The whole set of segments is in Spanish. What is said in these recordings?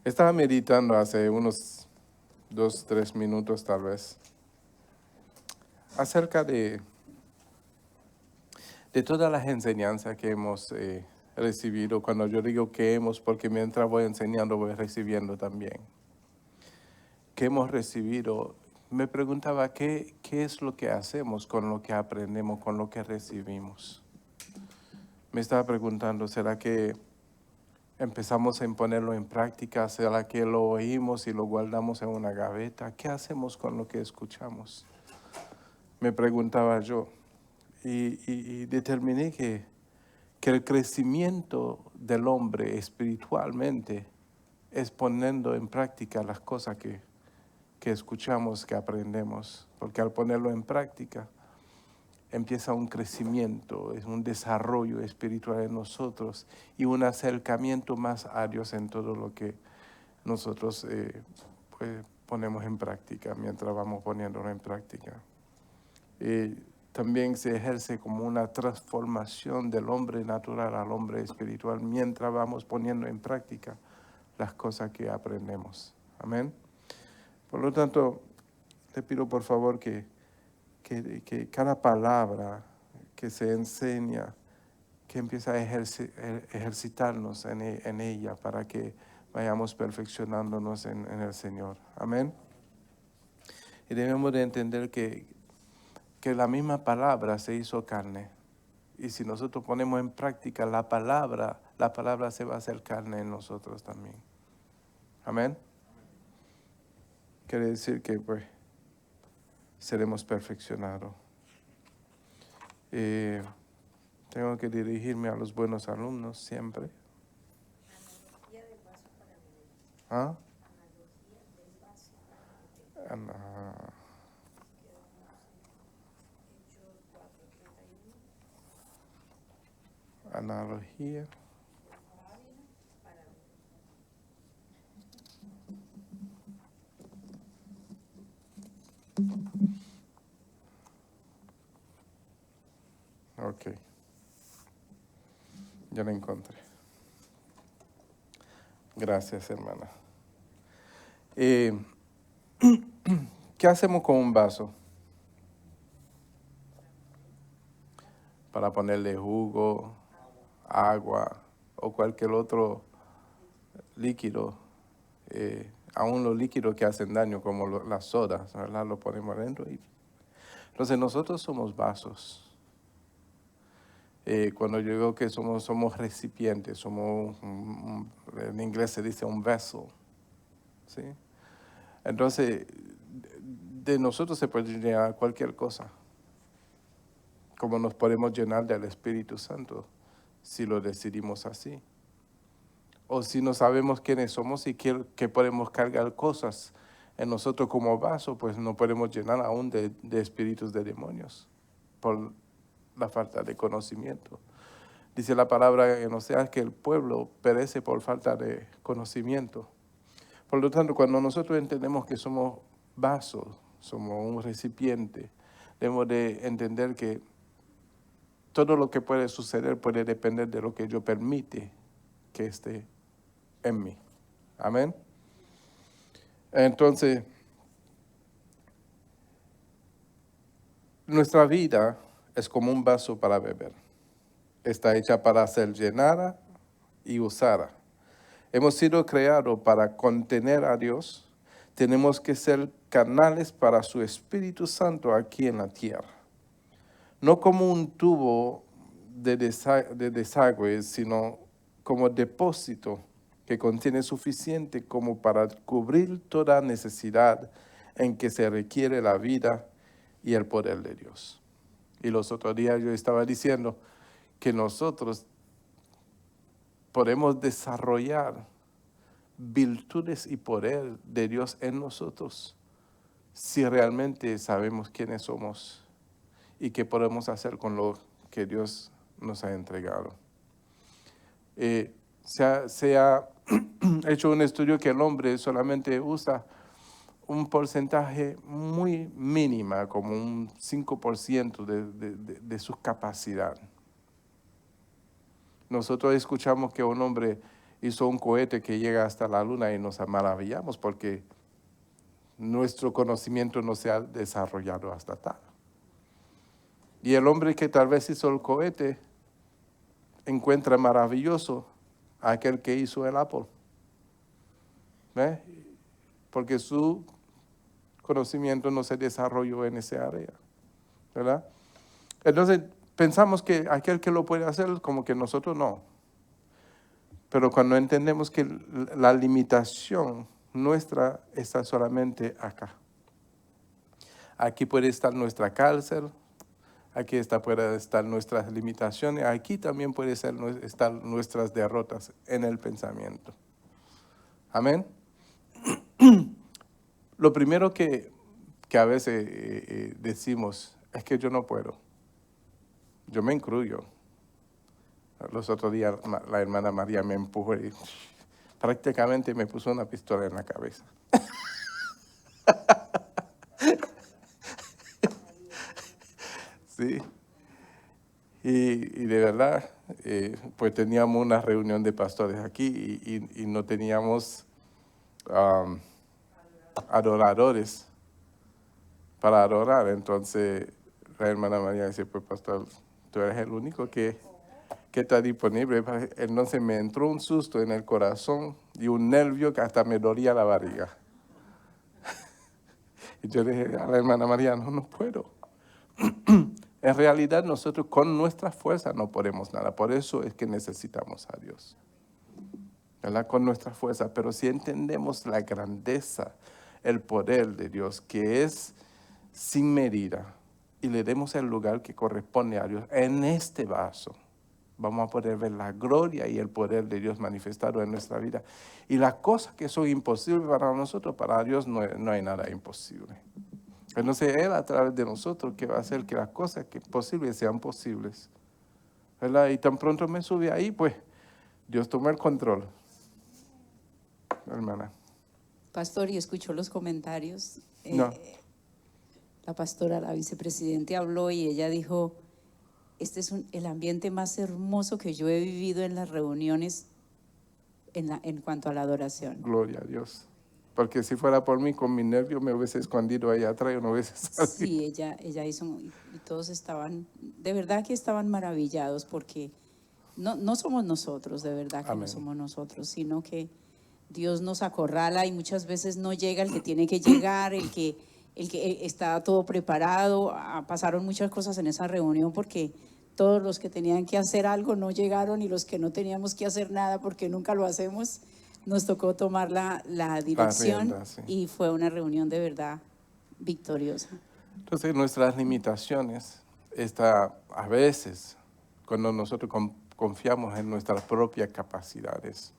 Estaba meditando hace unos 2, 3 minutos tal vez acerca de todas las enseñanzas que hemos recibido. Cuando yo digo que hemos, porque mientras voy enseñando voy recibiendo también. Que hemos recibido, me preguntaba qué es lo que hacemos con lo que aprendemos, con lo que recibimos. Me estaba preguntando, ¿será que empezamos a ponerlo en práctica? ¿Será que lo oímos y lo guardamos en una gaveta? ¿Qué hacemos con lo que escuchamos? Me preguntaba yo. Y determiné que el crecimiento del hombre espiritualmente es poniendo en práctica las cosas que escuchamos, que aprendemos. Porque al ponerlo en práctica empieza un crecimiento, es un desarrollo espiritual en nosotros y un acercamiento más a Dios en todo lo que nosotros pues, ponemos en práctica, mientras vamos poniéndolo en práctica. También se ejerce como una transformación del hombre natural al hombre espiritual mientras vamos poniendo en práctica las cosas que aprendemos. Amén. Por lo tanto, le pido por favor que cada palabra que se enseña, que empiece a ejercitarnos en ella para que vayamos perfeccionándonos en el Señor. Amén. Y debemos de entender que la misma palabra se hizo carne. Y si nosotros ponemos en práctica la palabra se va a hacer carne en nosotros también. Amén. Quiere decir que pues seremos perfeccionados. Tengo que dirigirme a los buenos alumnos siempre. ¿Ah? Analogía. Ok. Ya la encontré. Gracias, hermana. ¿Qué hacemos con un vaso? Para ponerle jugo, agua o cualquier otro líquido, aún los líquidos que hacen daño como las sodas, ¿verdad? Lo ponemos adentro. Entonces nosotros somos vasos. Cuando yo digo que somos recipientes, en inglés se dice un vessel, ¿sí? Entonces, de nosotros se puede llenar cualquier cosa, como nos podemos llenar del Espíritu Santo, si lo decidimos así. O si no sabemos quiénes somos y que podemos cargar cosas en nosotros como vaso, pues no podemos llenar aún de espíritus de demonios, por la falta de conocimiento. Dice la palabra en Oseas que el pueblo perece por falta de conocimiento. Por lo tanto, cuando nosotros entendemos que somos vasos, somos un recipiente, debemos de entender que todo lo que puede suceder puede depender de lo que yo permite que esté en mí. Amén. Entonces, nuestra vida es como un vaso para beber. Está hecha para ser llenada y usada. Hemos sido creados para contener a Dios. Tenemos que ser canales para su Espíritu Santo aquí en la tierra. No como un tubo de desagüe, sino como depósito que contiene suficiente como para cubrir toda necesidad en que se requiere la vida y el poder de Dios. Y los otros días yo estaba diciendo que nosotros podemos desarrollar virtudes y poder de Dios en nosotros si realmente sabemos quiénes somos y qué podemos hacer con lo que Dios nos ha entregado. Se ha hecho un estudio que el hombre solamente usa un porcentaje muy mínima, como un 5% de su capacidad. Nosotros escuchamos que un hombre hizo un cohete que llega hasta la luna y nos maravillamos porque nuestro conocimiento no se ha desarrollado hasta tal. Y el hombre que tal vez hizo el cohete encuentra maravilloso a aquel que hizo el Apple. ¿Ve? Porque su conocimiento no se desarrolló en esa área, ¿verdad? Entonces, pensamos que aquel que lo puede hacer, como que nosotros no. Pero cuando entendemos que la limitación nuestra está solamente acá. Aquí puede estar nuestra cárcel, aquí puede estar nuestras limitaciones, aquí también puede estar nuestras derrotas en el pensamiento. Amén. Lo primero que a veces decimos es que yo no puedo. Yo me incluyo. Los otros días la hermana María me empujó y prácticamente me puso una pistola en la cabeza. Sí. Y de verdad, pues teníamos una reunión de pastores aquí y no teníamos adoradores para adorar. Entonces la hermana María dice, pues pastor, tú eres el único que está disponible. Entonces me entró un susto en el corazón y un nervio que hasta me dolía la barriga. Y yo le dije a la hermana María, no puedo. En realidad nosotros con nuestra fuerza no podemos nada. Por eso es que necesitamos a Dios, ¿verdad? Con nuestra fuerza. Pero si entendemos la grandeza, el poder de Dios, que es sin medida, y le demos el lugar que corresponde a Dios en este vaso, vamos a poder ver la gloria y el poder de Dios manifestado en nuestra vida. Y las cosas que son imposibles para nosotros, para Dios no hay nada imposible. Entonces Él a través de nosotros que va a hacer que las cosas que posibles sean posibles, ¿verdad? Y tan pronto me subí ahí, pues Dios toma el control, hermana. Pastor, y escuchó los comentarios. No. La pastora, la vicepresidente habló y ella dijo, este es el ambiente más hermoso que yo he vivido en las reuniones en cuanto a la adoración. Gloria a Dios. Porque si fuera por mí, con mi nervio me hubiese escondido ahí atrás y no hubiese salido. Sí, ella hizo, y todos estaban, de verdad que estaban maravillados porque no somos nosotros, de verdad que Amén. no somos nosotros, sino que Dios nos acorrala y muchas veces no llega el que tiene que llegar, el que está todo preparado. Pasaron muchas cosas en esa reunión porque todos los que tenían que hacer algo no llegaron y los que no teníamos que hacer nada porque nunca lo hacemos, nos tocó tomar la dirección rienda, sí. y fue una reunión de verdad victoriosa. Entonces nuestras limitaciones está a veces cuando nosotros confiamos en nuestras propias capacidades.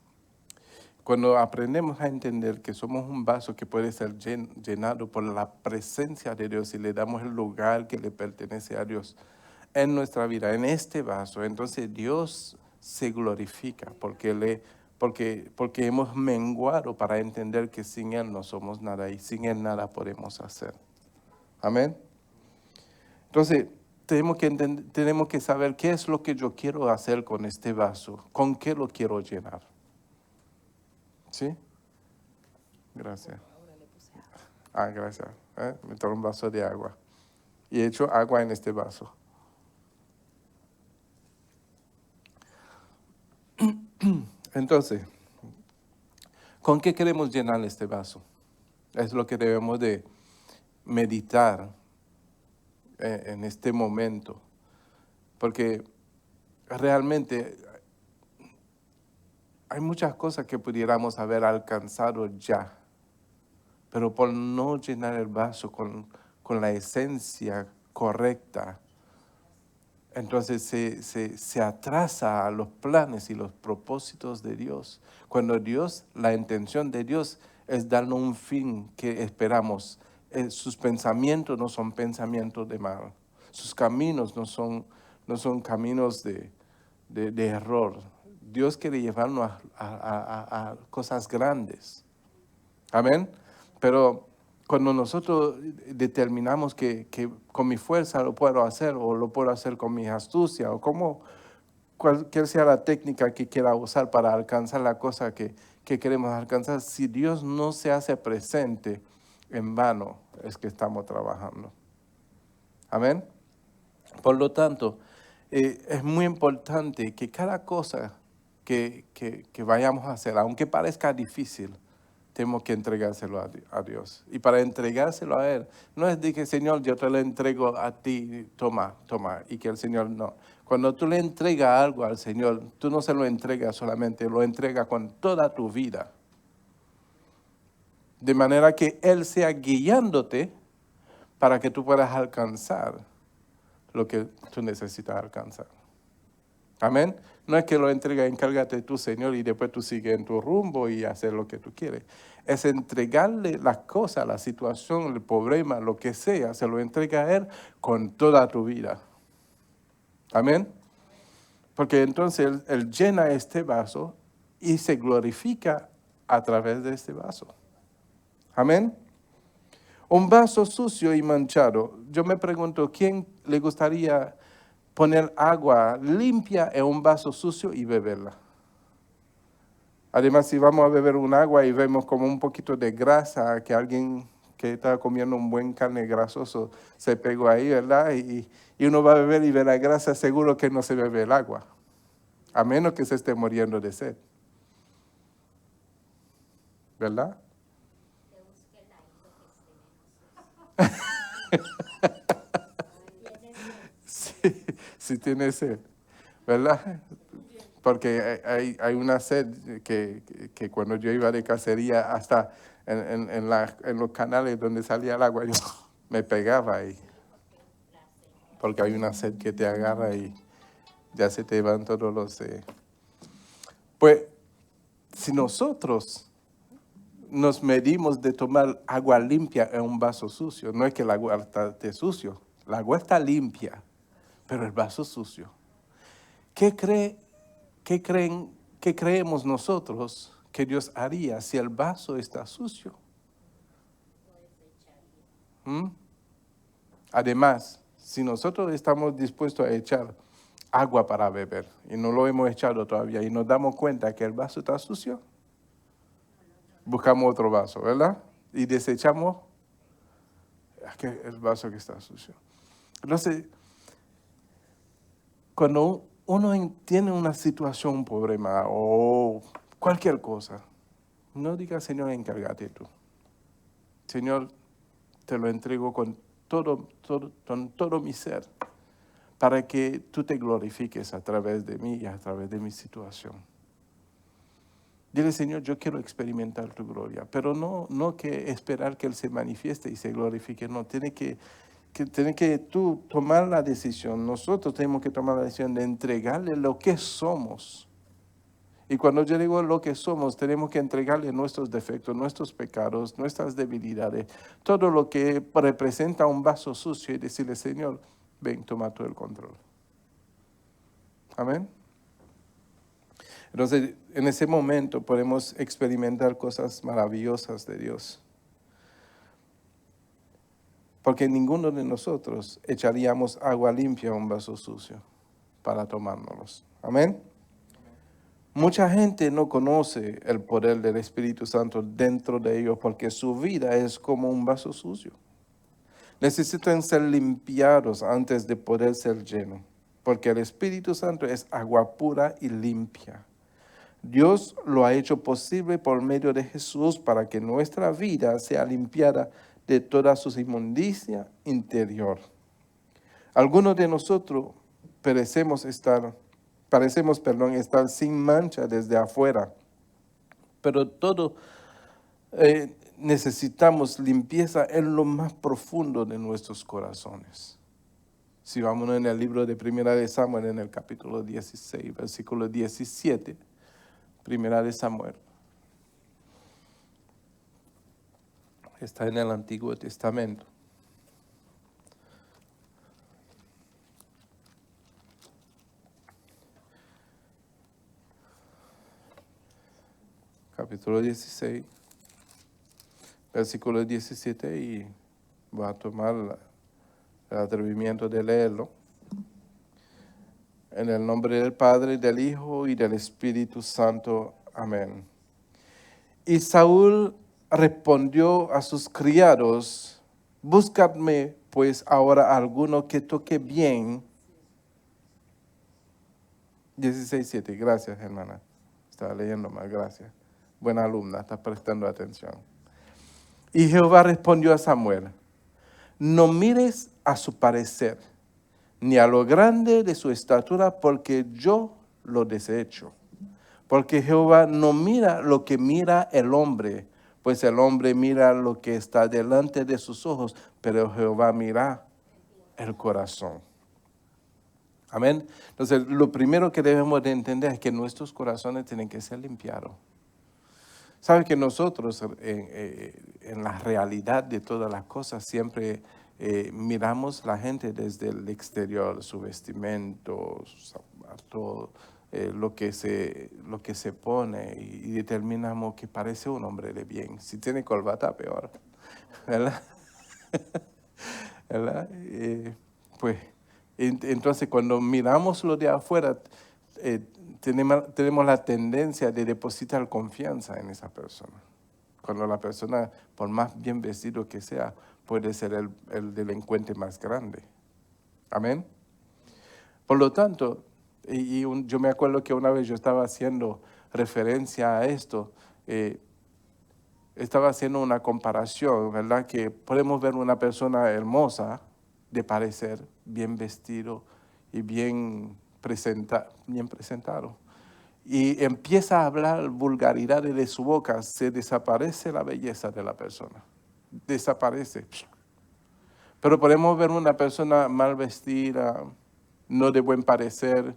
Cuando aprendemos a entender que somos un vaso que puede ser llenado por la presencia de Dios y le damos el lugar que le pertenece a Dios en nuestra vida, en este vaso, entonces Dios se glorifica porque hemos menguado para entender que sin Él no somos nada y sin Él nada podemos hacer. Amén. Entonces, tenemos que saber qué es lo que yo quiero hacer con este vaso, con qué lo quiero llenar. ¿Sí? Gracias. Gracias. Me tomo un vaso de agua. Y he hecho agua en este vaso. Entonces, ¿con qué queremos llenar este vaso? Es lo que debemos de meditar en este momento. Porque realmente hay muchas cosas que pudiéramos haber alcanzado ya, pero por no llenar el vaso con la esencia correcta, entonces se atrasa a los planes y los propósitos de Dios. Cuando la intención de Dios es darnos un fin que esperamos. Sus pensamientos no son pensamientos de mal. Sus caminos no son caminos de error. Dios quiere llevarnos a cosas grandes. Amén. Pero cuando nosotros determinamos que con mi fuerza lo puedo hacer o lo puedo hacer con mi astucia o cualquier sea la técnica que quiera usar para alcanzar la cosa que queremos alcanzar, si Dios no se hace presente, en vano es que estamos trabajando. Amén. Por lo tanto, es muy importante que cada cosa que vayamos a hacer, aunque parezca difícil, tenemos que entregárselo a Dios. Y para entregárselo a Él, no es de que, Señor, yo te lo entrego a ti, toma, y que el Señor no. Cuando tú le entregas algo al Señor, tú no se lo entregas solamente, lo entregas con toda tu vida. De manera que Él sea guiándote para que tú puedas alcanzar lo que tú necesitas alcanzar. Amén. No es que lo entrega, encárgate tú, Señor, y después tú sigues en tu rumbo y haces lo que tú quieres. Es entregarle las cosas, la situación, el problema, lo que sea, se lo entrega a Él con toda tu vida. Amén. Porque entonces él llena este vaso y se glorifica a través de este vaso. Amén. Un vaso sucio y manchado. Yo me pregunto, ¿quién le gustaría poner agua limpia en un vaso sucio y beberla? Además, si vamos a beber un agua y vemos como un poquito de grasa, que alguien que está comiendo un buen carne grasoso se pegó ahí, ¿verdad? Y uno va a beber y ve la grasa, seguro que no se bebe el agua, a menos que se esté muriendo de sed. ¿Verdad? Sí tiene sed, ¿verdad? Porque hay una sed que cuando yo iba de cacería, hasta en los canales donde salía el agua, yo me pegaba ahí. Porque hay una sed que te agarra y ya se te van todos los... Pues, si nosotros nos medimos de tomar agua limpia en un vaso sucio, no es que el agua esté sucio, el agua está limpia, pero el vaso sucio. ¿Qué creemos nosotros que Dios haría si el vaso está sucio? ¿Mm? Además, si nosotros estamos dispuestos a echar agua para beber y no lo hemos echado todavía y nos damos cuenta que el vaso está sucio, buscamos otro vaso, ¿verdad? Y desechamos el vaso que está sucio. Entonces, cuando uno tiene una situación, un problema o cualquier cosa, no digas, Señor, encárgate tú. Señor, te lo entrego con todo mi ser, para que tú te glorifiques a través de mí y a través de mi situación. Dile, Señor, yo quiero experimentar tu gloria, pero no que esperar que Él se manifieste y se glorifique, no, tiene que tú tomar la decisión, nosotros tenemos que tomar la decisión de entregarle lo que somos. Y cuando yo digo lo que somos, tenemos que entregarle nuestros defectos, nuestros pecados, nuestras debilidades, todo lo que representa un vaso sucio y decirle, Señor, ven, toma tú el control. Amén. Entonces, en ese momento podemos experimentar cosas maravillosas de Dios. Porque ninguno de nosotros echaríamos agua limpia a un vaso sucio para tomárnoslos. Amén. Mucha gente no conoce el poder del Espíritu Santo dentro de ellos porque su vida es como un vaso sucio. Necesitan ser limpiados antes de poder ser llenos, porque el Espíritu Santo es agua pura y limpia. Dios lo ha hecho posible por medio de Jesús para que nuestra vida sea limpiada de toda su inmundicia interior. Algunos de nosotros parecemos estar sin mancha desde afuera, pero todo necesitamos limpieza en lo más profundo de nuestros corazones. Si vamos en el libro de Primera de Samuel, en el capítulo 16, versículo 17, Primera de Samuel. Está en el Antiguo Testamento. Capítulo 16, versículo 17, y voy a tomar el atrevimiento de leerlo. En el nombre del Padre, del Hijo y del Espíritu Santo. Amén. Y Saúl respondió a sus criados, buscadme pues ahora alguno que toque bien. 16:7, gracias hermana. Estaba leyendo más, gracias. Buena alumna, está prestando atención. Y Jehová respondió a Samuel, no mires a su parecer, ni a lo grande de su estatura, porque yo lo desecho. Porque Jehová no mira lo que mira el hombre, pues el hombre mira lo que está delante de sus ojos, pero Jehová mira el corazón. Amén. Entonces, lo primero que debemos de entender es que nuestros corazones tienen que ser limpiados. Sabe que nosotros en la realidad de todas las cosas siempre miramos la gente desde el exterior, su vestimento, su zapato, lo que se pone y determinamos que parece un hombre de bien. Si tiene corbata, peor. ¿Verdad? ¿Verdad? Pues entonces cuando miramos lo de afuera, tenemos la tendencia de depositar confianza en esa persona. Cuando la persona, por más bien vestido que sea, puede ser el delincuente más grande. Amén. Por lo tanto, yo me acuerdo que una vez yo estaba haciendo referencia a esto, estaba haciendo una comparación, ¿verdad? Que podemos ver una persona hermosa, de parecer, bien vestido y bien presentado. Y empieza a hablar vulgaridades de su boca, se desaparece la belleza de la persona. Desaparece. Pero podemos ver una persona mal vestida, no de buen parecer,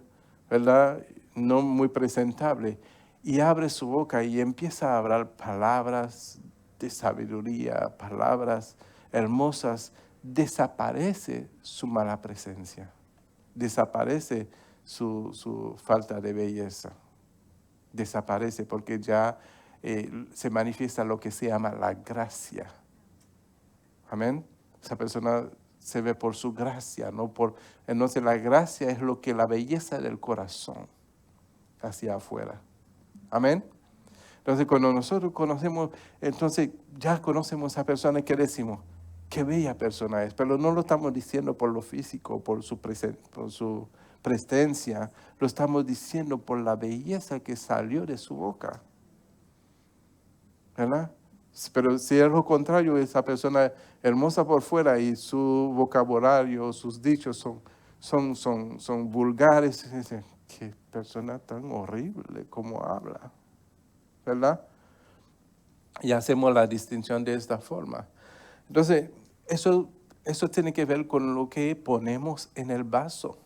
¿verdad? No muy presentable. Y abre su boca y empieza a hablar palabras de sabiduría, palabras hermosas. Desaparece su mala presencia. Desaparece su falta de belleza. Desaparece porque ya se manifiesta lo que se llama la gracia. Amén. Esa persona se ve por su gracia, no por... Entonces la gracia es lo que la belleza del corazón hacia afuera. Amén. Entonces cuando nosotros conocemos, entonces ya conocemos a esa persona que decimos, qué bella persona es, pero no lo estamos diciendo por lo físico, por su presencia, lo estamos diciendo por la belleza que salió de su boca. ¿Verdad? Pero si es lo contrario, esa persona hermosa por fuera y su vocabulario, sus dichos son vulgares, qué persona tan horrible como habla, ¿verdad? Y hacemos la distinción de esta forma. Entonces, eso tiene que ver con lo que ponemos en el vaso,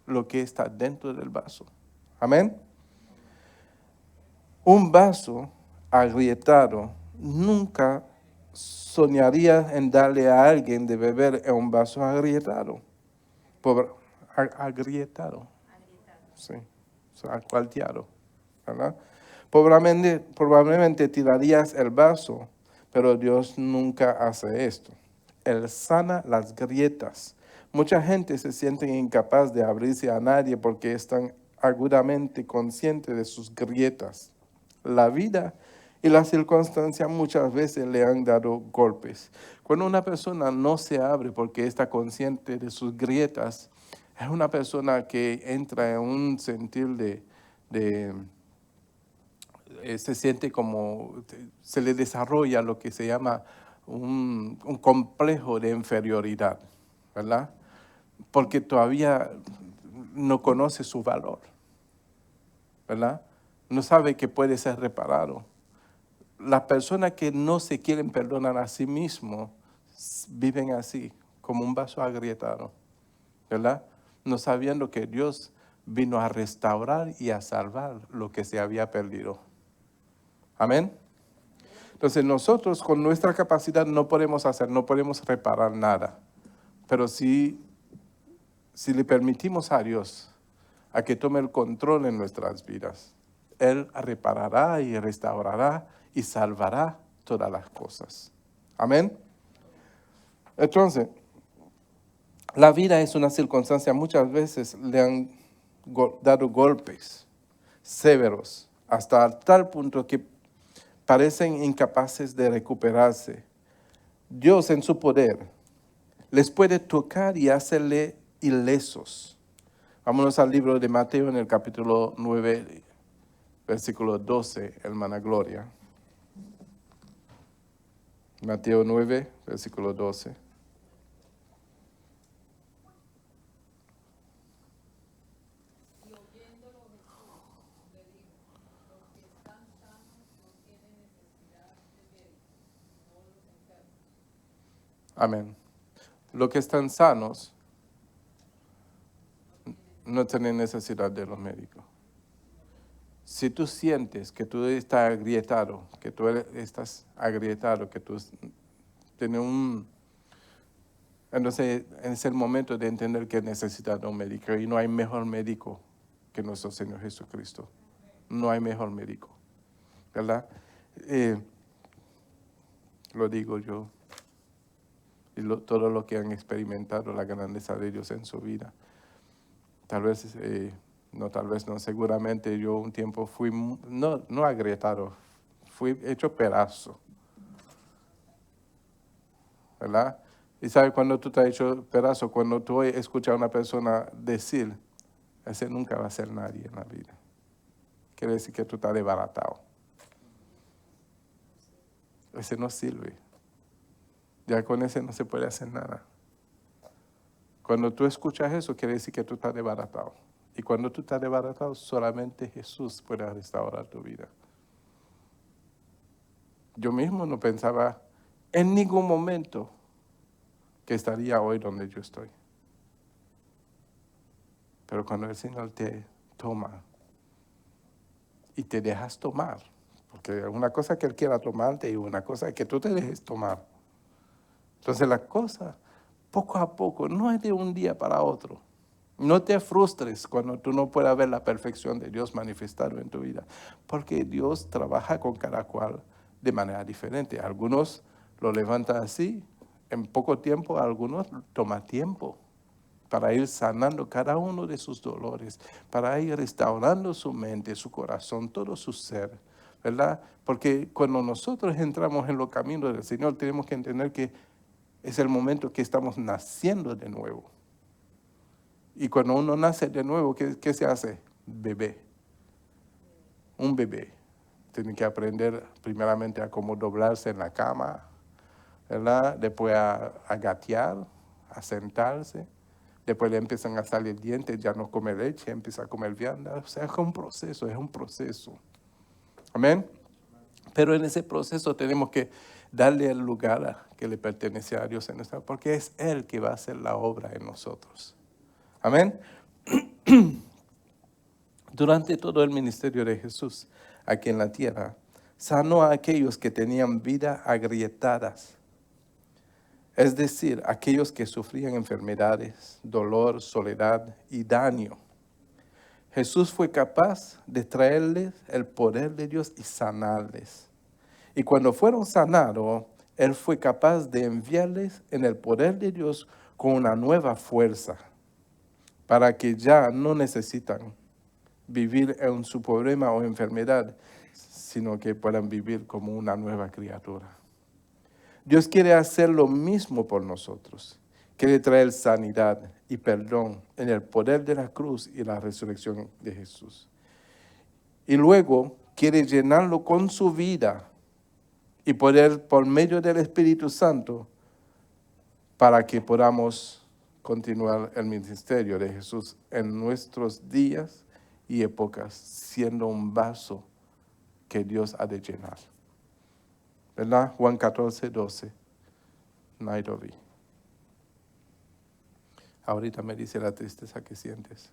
lo que está dentro del vaso. Amén. Un vaso agrietado nunca soñaría en darle a alguien de beber en un vaso agrietado. Agrietado. Sí, cualteado, ¿verdad? Probablemente tirarías el vaso, pero Dios nunca hace esto. Él sana las grietas. Mucha gente se siente incapaz de abrirse a nadie porque están agudamente conscientes de sus grietas. La vida y las circunstancias muchas veces le han dado golpes. Cuando una persona no se abre porque está consciente de sus grietas, es una persona que entra en un sentir se siente como, se le desarrolla lo que se llama un complejo de inferioridad, ¿verdad? Porque todavía no conoce su valor, ¿verdad? No sabe que puede ser reparado. Las personas que no se quieren perdonar a sí mismos viven así, como un vaso agrietado, ¿verdad? No sabiendo que Dios vino a restaurar y a salvar lo que se había perdido. Amén. Entonces nosotros con nuestra capacidad no podemos reparar nada. Pero si le permitimos a Dios a que tome el control en nuestras vidas, Él reparará y restaurará y salvará todas las cosas. Amén. Entonces, La vida es una circunstancia, muchas veces le han dado golpes severos hasta tal punto que parecen incapaces de recuperarse. Dios en su poder les puede tocar y hacerle ilesos. Vámonos al libro de Mateo en el capítulo 9, versículo 12, hermana Gloria. Mateo 9, versículo 12. Amén. Los que están sanos no tienen necesidad de los médicos. Si tú sientes que tú estás agrietado, que tú estás agrietado, que tú tienes un... Entonces es el momento de entender que necesitas de un médico y no hay mejor médico que nuestro Señor Jesucristo. No hay mejor médico, ¿verdad? Lo digo yo y todo lo que han experimentado la grandeza de Dios en su vida. Tal vez, no, seguramente yo un tiempo fui, no agrietado, fui hecho pedazo, ¿verdad? Y ¿sabes cuando tú te has hecho pedazo? Cuando tú escuchas a una persona decir, ese nunca va a ser nadie en la vida. Quiere decir que tú estás desbaratado. Ese no sirve. Ya con ese no se puede hacer nada. Cuando tú escuchas eso, quiere decir que tú estás desbaratado. Y cuando tú estás desbaratado, solamente Jesús puede restaurar tu vida. Yo mismo no pensaba en ningún momento que estaría hoy donde yo estoy. Pero cuando el Señor te toma y te dejas tomar, porque una cosa es que Él quiera tomarte y una cosa es que tú te dejes tomar. Entonces la cosa, poco a poco, no es de un día para otro. No te frustres cuando tú no puedas ver la perfección de Dios manifestado en tu vida, porque Dios trabaja con cada cual de manera diferente. Algunos lo levantan así, en poco tiempo, algunos toma tiempo para ir sanando cada uno de sus dolores, para ir restaurando su mente, su corazón, todo su ser, ¿verdad? Porque cuando nosotros entramos en los caminos del Señor, tenemos que entender que es el momento que estamos naciendo de nuevo. Y cuando uno nace de nuevo, ¿qué se hace? Bebé. Un bebé. Tiene que aprender primeramente a cómo doblarse en la cama, ¿verdad? Después a gatear, a sentarse. Después le empiezan a salir dientes, ya no come leche, empieza a comer vianda. O sea, es un proceso, es un proceso. Amén. Pero en ese proceso tenemos que darle el lugar que le pertenece a Dios en nuestra, porque es Él que va a hacer la obra en nosotros. Amén. Durante todo el ministerio de Jesús aquí en la tierra, sanó a aquellos que tenían vida agrietadas. Es decir, aquellos que sufrían enfermedades, dolor, soledad y daño. Jesús fue capaz de traerles el poder de Dios y sanarles. Y cuando fueron sanados, Él fue capaz de enviarles en el poder de Dios con una nueva fuerza, para que ya no necesitan vivir en su problema o enfermedad, sino que puedan vivir como una nueva criatura. Dios quiere hacer lo mismo por nosotros. Quiere traer sanidad y perdón en el poder de la cruz y la resurrección de Jesús. Y luego quiere llenarlo con su vida y poder, por medio del Espíritu Santo, para que podamos continuar el ministerio de Jesús en nuestros días y épocas, siendo un vaso que Dios ha de llenar. ¿Verdad? Juan 14, 12. Nairobi. Ahorita me dice la tristeza que sientes.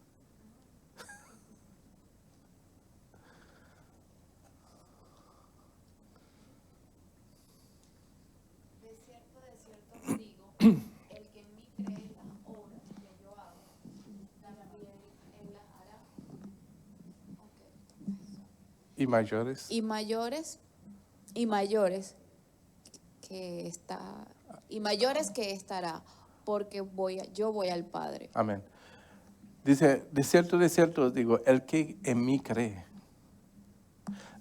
De cierto os digo, el que en mí cree las obras que yo hago, también él las hará. Okay. ¿Y mayores? Y mayores que estará, porque yo voy al Padre. Amén. Dice, de cierto os digo, el que en mí cree,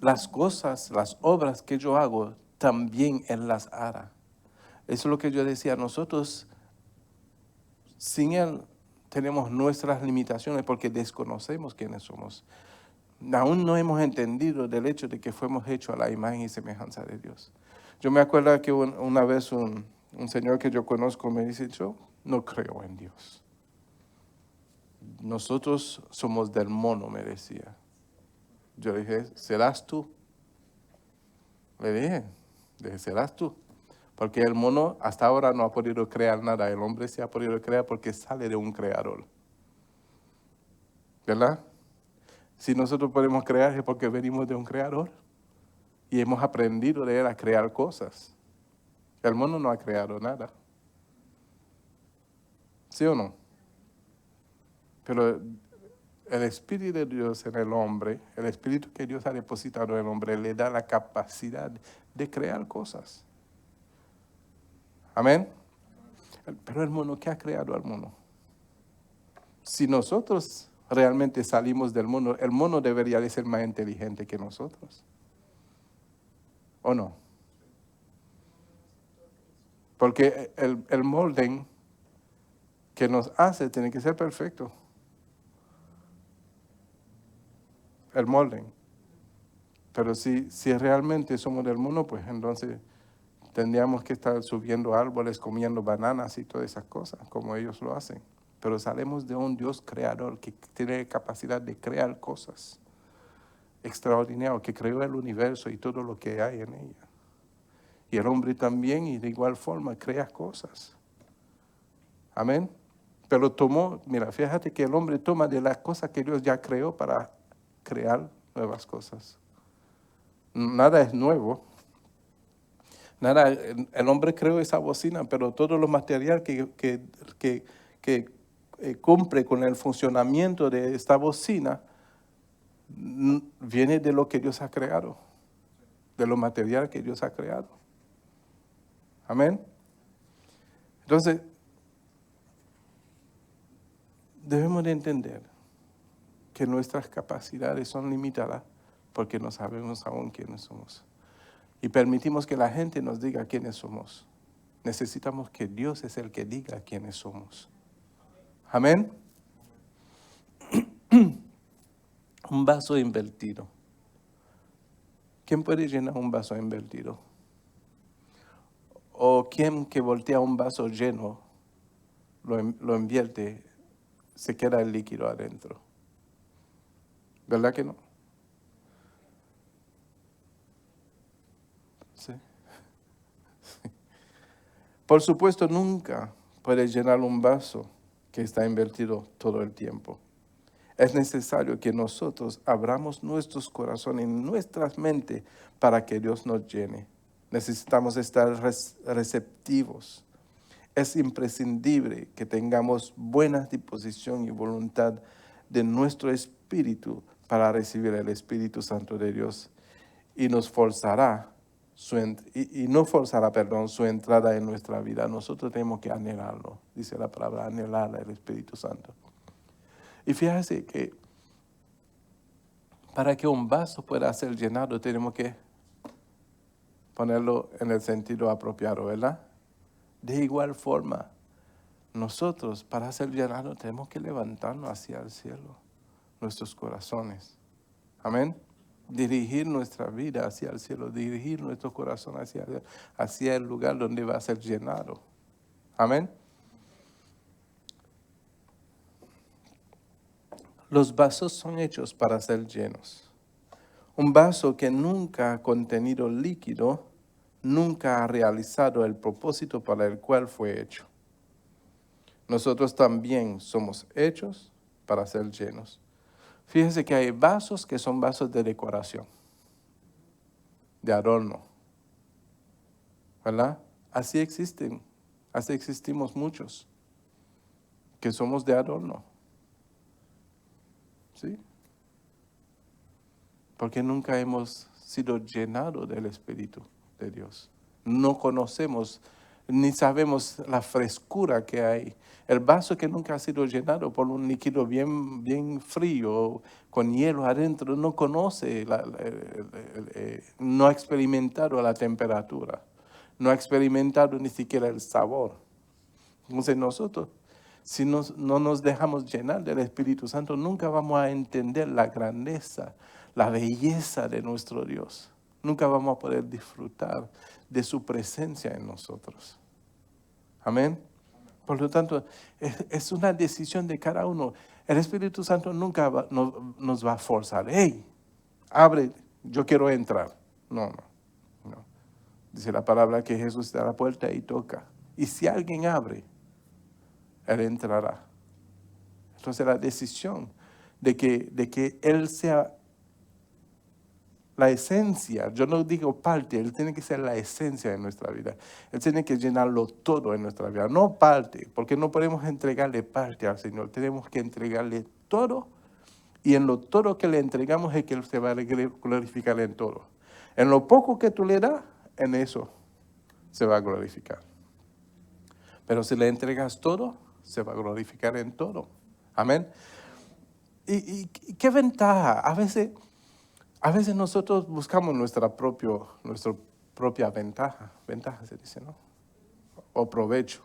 las cosas, las obras que yo hago, también Él las hará. Eso es lo que yo decía, nosotros sin Él tenemos nuestras limitaciones porque desconocemos quiénes somos. Aún no hemos entendido del hecho de que fuimos hechos a la imagen y semejanza de Dios. Yo me acuerdo que una vez un señor que yo conozco me dice, yo no creo en Dios. Nosotros somos del mono, me decía. Yo le dije, ¿serás tú? Le dije, serás tú. Porque el mono hasta ahora no ha podido crear nada. El hombre sí ha podido crear porque sale de un creador. ¿Verdad? Si nosotros podemos crear es porque venimos de un creador. Y hemos aprendido de él a crear cosas. El mono no ha creado nada. ¿Sí o no? Pero el Espíritu de Dios en el hombre, el Espíritu que Dios ha depositado en el hombre, le da la capacidad de crear cosas. Amén. Pero el mono, ¿qué ha creado el mono? Si nosotros realmente salimos del mono, el mono debería de ser más inteligente que nosotros. ¿O no? Porque el molde que nos hace tiene que ser perfecto. El molde. Pero si realmente somos del mono, pues entonces tendríamos que estar subiendo árboles, comiendo bananas y todas esas cosas, como ellos lo hacen. Pero salimos de un Dios creador que tiene capacidad de crear cosas extraordinarias, que creó el universo y todo lo que hay en ella. Y el hombre también, y de igual forma, crea cosas. Amén. Pero mira, fíjate que el hombre toma de las cosas que Dios ya creó para crear nuevas cosas. Nada es nuevo. Nada, el hombre creó esa bocina, pero todo lo material que cumple con el funcionamiento de esta bocina viene de lo que Dios ha creado, de lo material que Dios ha creado. Amén. Entonces, debemos de entender que nuestras capacidades son limitadas porque no sabemos aún quiénes somos. Y permitimos que la gente nos diga quiénes somos. Necesitamos que Dios es el que diga quiénes somos. Amén. Un vaso invertido. ¿Quién puede llenar un vaso invertido? O quien que voltea un vaso lleno, lo invierte, se queda el líquido adentro. ¿Verdad que no? Sí. Por supuesto, nunca puedes llenar un vaso que está invertido todo el tiempo. Es necesario que nosotros abramos nuestros corazones y nuestras mentes para que Dios nos llene. Necesitamos estar receptivos. Es imprescindible que tengamos buena disposición y voluntad de nuestro espíritu para recibir el Espíritu Santo de Dios y nos forzará su entrada en nuestra vida. Nosotros tenemos que anhelarlo, dice la palabra, anhelar el Espíritu Santo. Y fíjese que para que un vaso pueda ser llenado, tenemos que ponerlo en el sentido apropiado, ¿verdad? De igual forma, nosotros para ser llenados tenemos que levantarnos hacia el cielo, nuestros corazones. Amén. Dirigir nuestra vida hacia el cielo, dirigir nuestro corazón hacia el lugar donde va a ser llenado. Amén. Los vasos son hechos para ser llenos. Un vaso que nunca ha contenido líquido, nunca ha realizado el propósito para el cual fue hecho. Nosotros también somos hechos para ser llenos. Fíjense que hay vasos que son vasos de decoración, de adorno, ¿verdad? Así existimos muchos, que somos de adorno, ¿sí? Porque nunca hemos sido llenados del Espíritu de Dios. No conocemos ni sabemos la frescura que hay. El vaso que nunca ha sido llenado por un líquido bien frío, con hielo adentro, no conoce, no ha experimentado la temperatura, no ha experimentado ni siquiera el sabor. Entonces nosotros, si no nos dejamos llenar del Espíritu Santo, nunca vamos a entender la grandeza, la belleza de nuestro Dios. Nunca vamos a poder disfrutar de su presencia en nosotros. Amén. Por lo tanto, es una decisión de cada uno. El Espíritu Santo nunca nos va a forzar. Hey, abre, yo quiero entrar. No. Dice la palabra que Jesús está a la puerta y toca. Y si alguien abre, Él entrará. Entonces la decisión de que Él sea la esencia, yo no digo parte, Él tiene que ser la esencia de nuestra vida. Él tiene que llenarlo todo en nuestra vida, no parte, porque no podemos entregarle parte al Señor, tenemos que entregarle todo, y en lo todo que le entregamos es que Él se va a glorificar en todo. En lo poco que tú le das, en eso se va a glorificar. Pero si le entregas todo, se va a glorificar en todo. Amén. ¿Y qué ventaja? A veces nosotros buscamos nuestra propia ventaja se dice, ¿no? O provecho.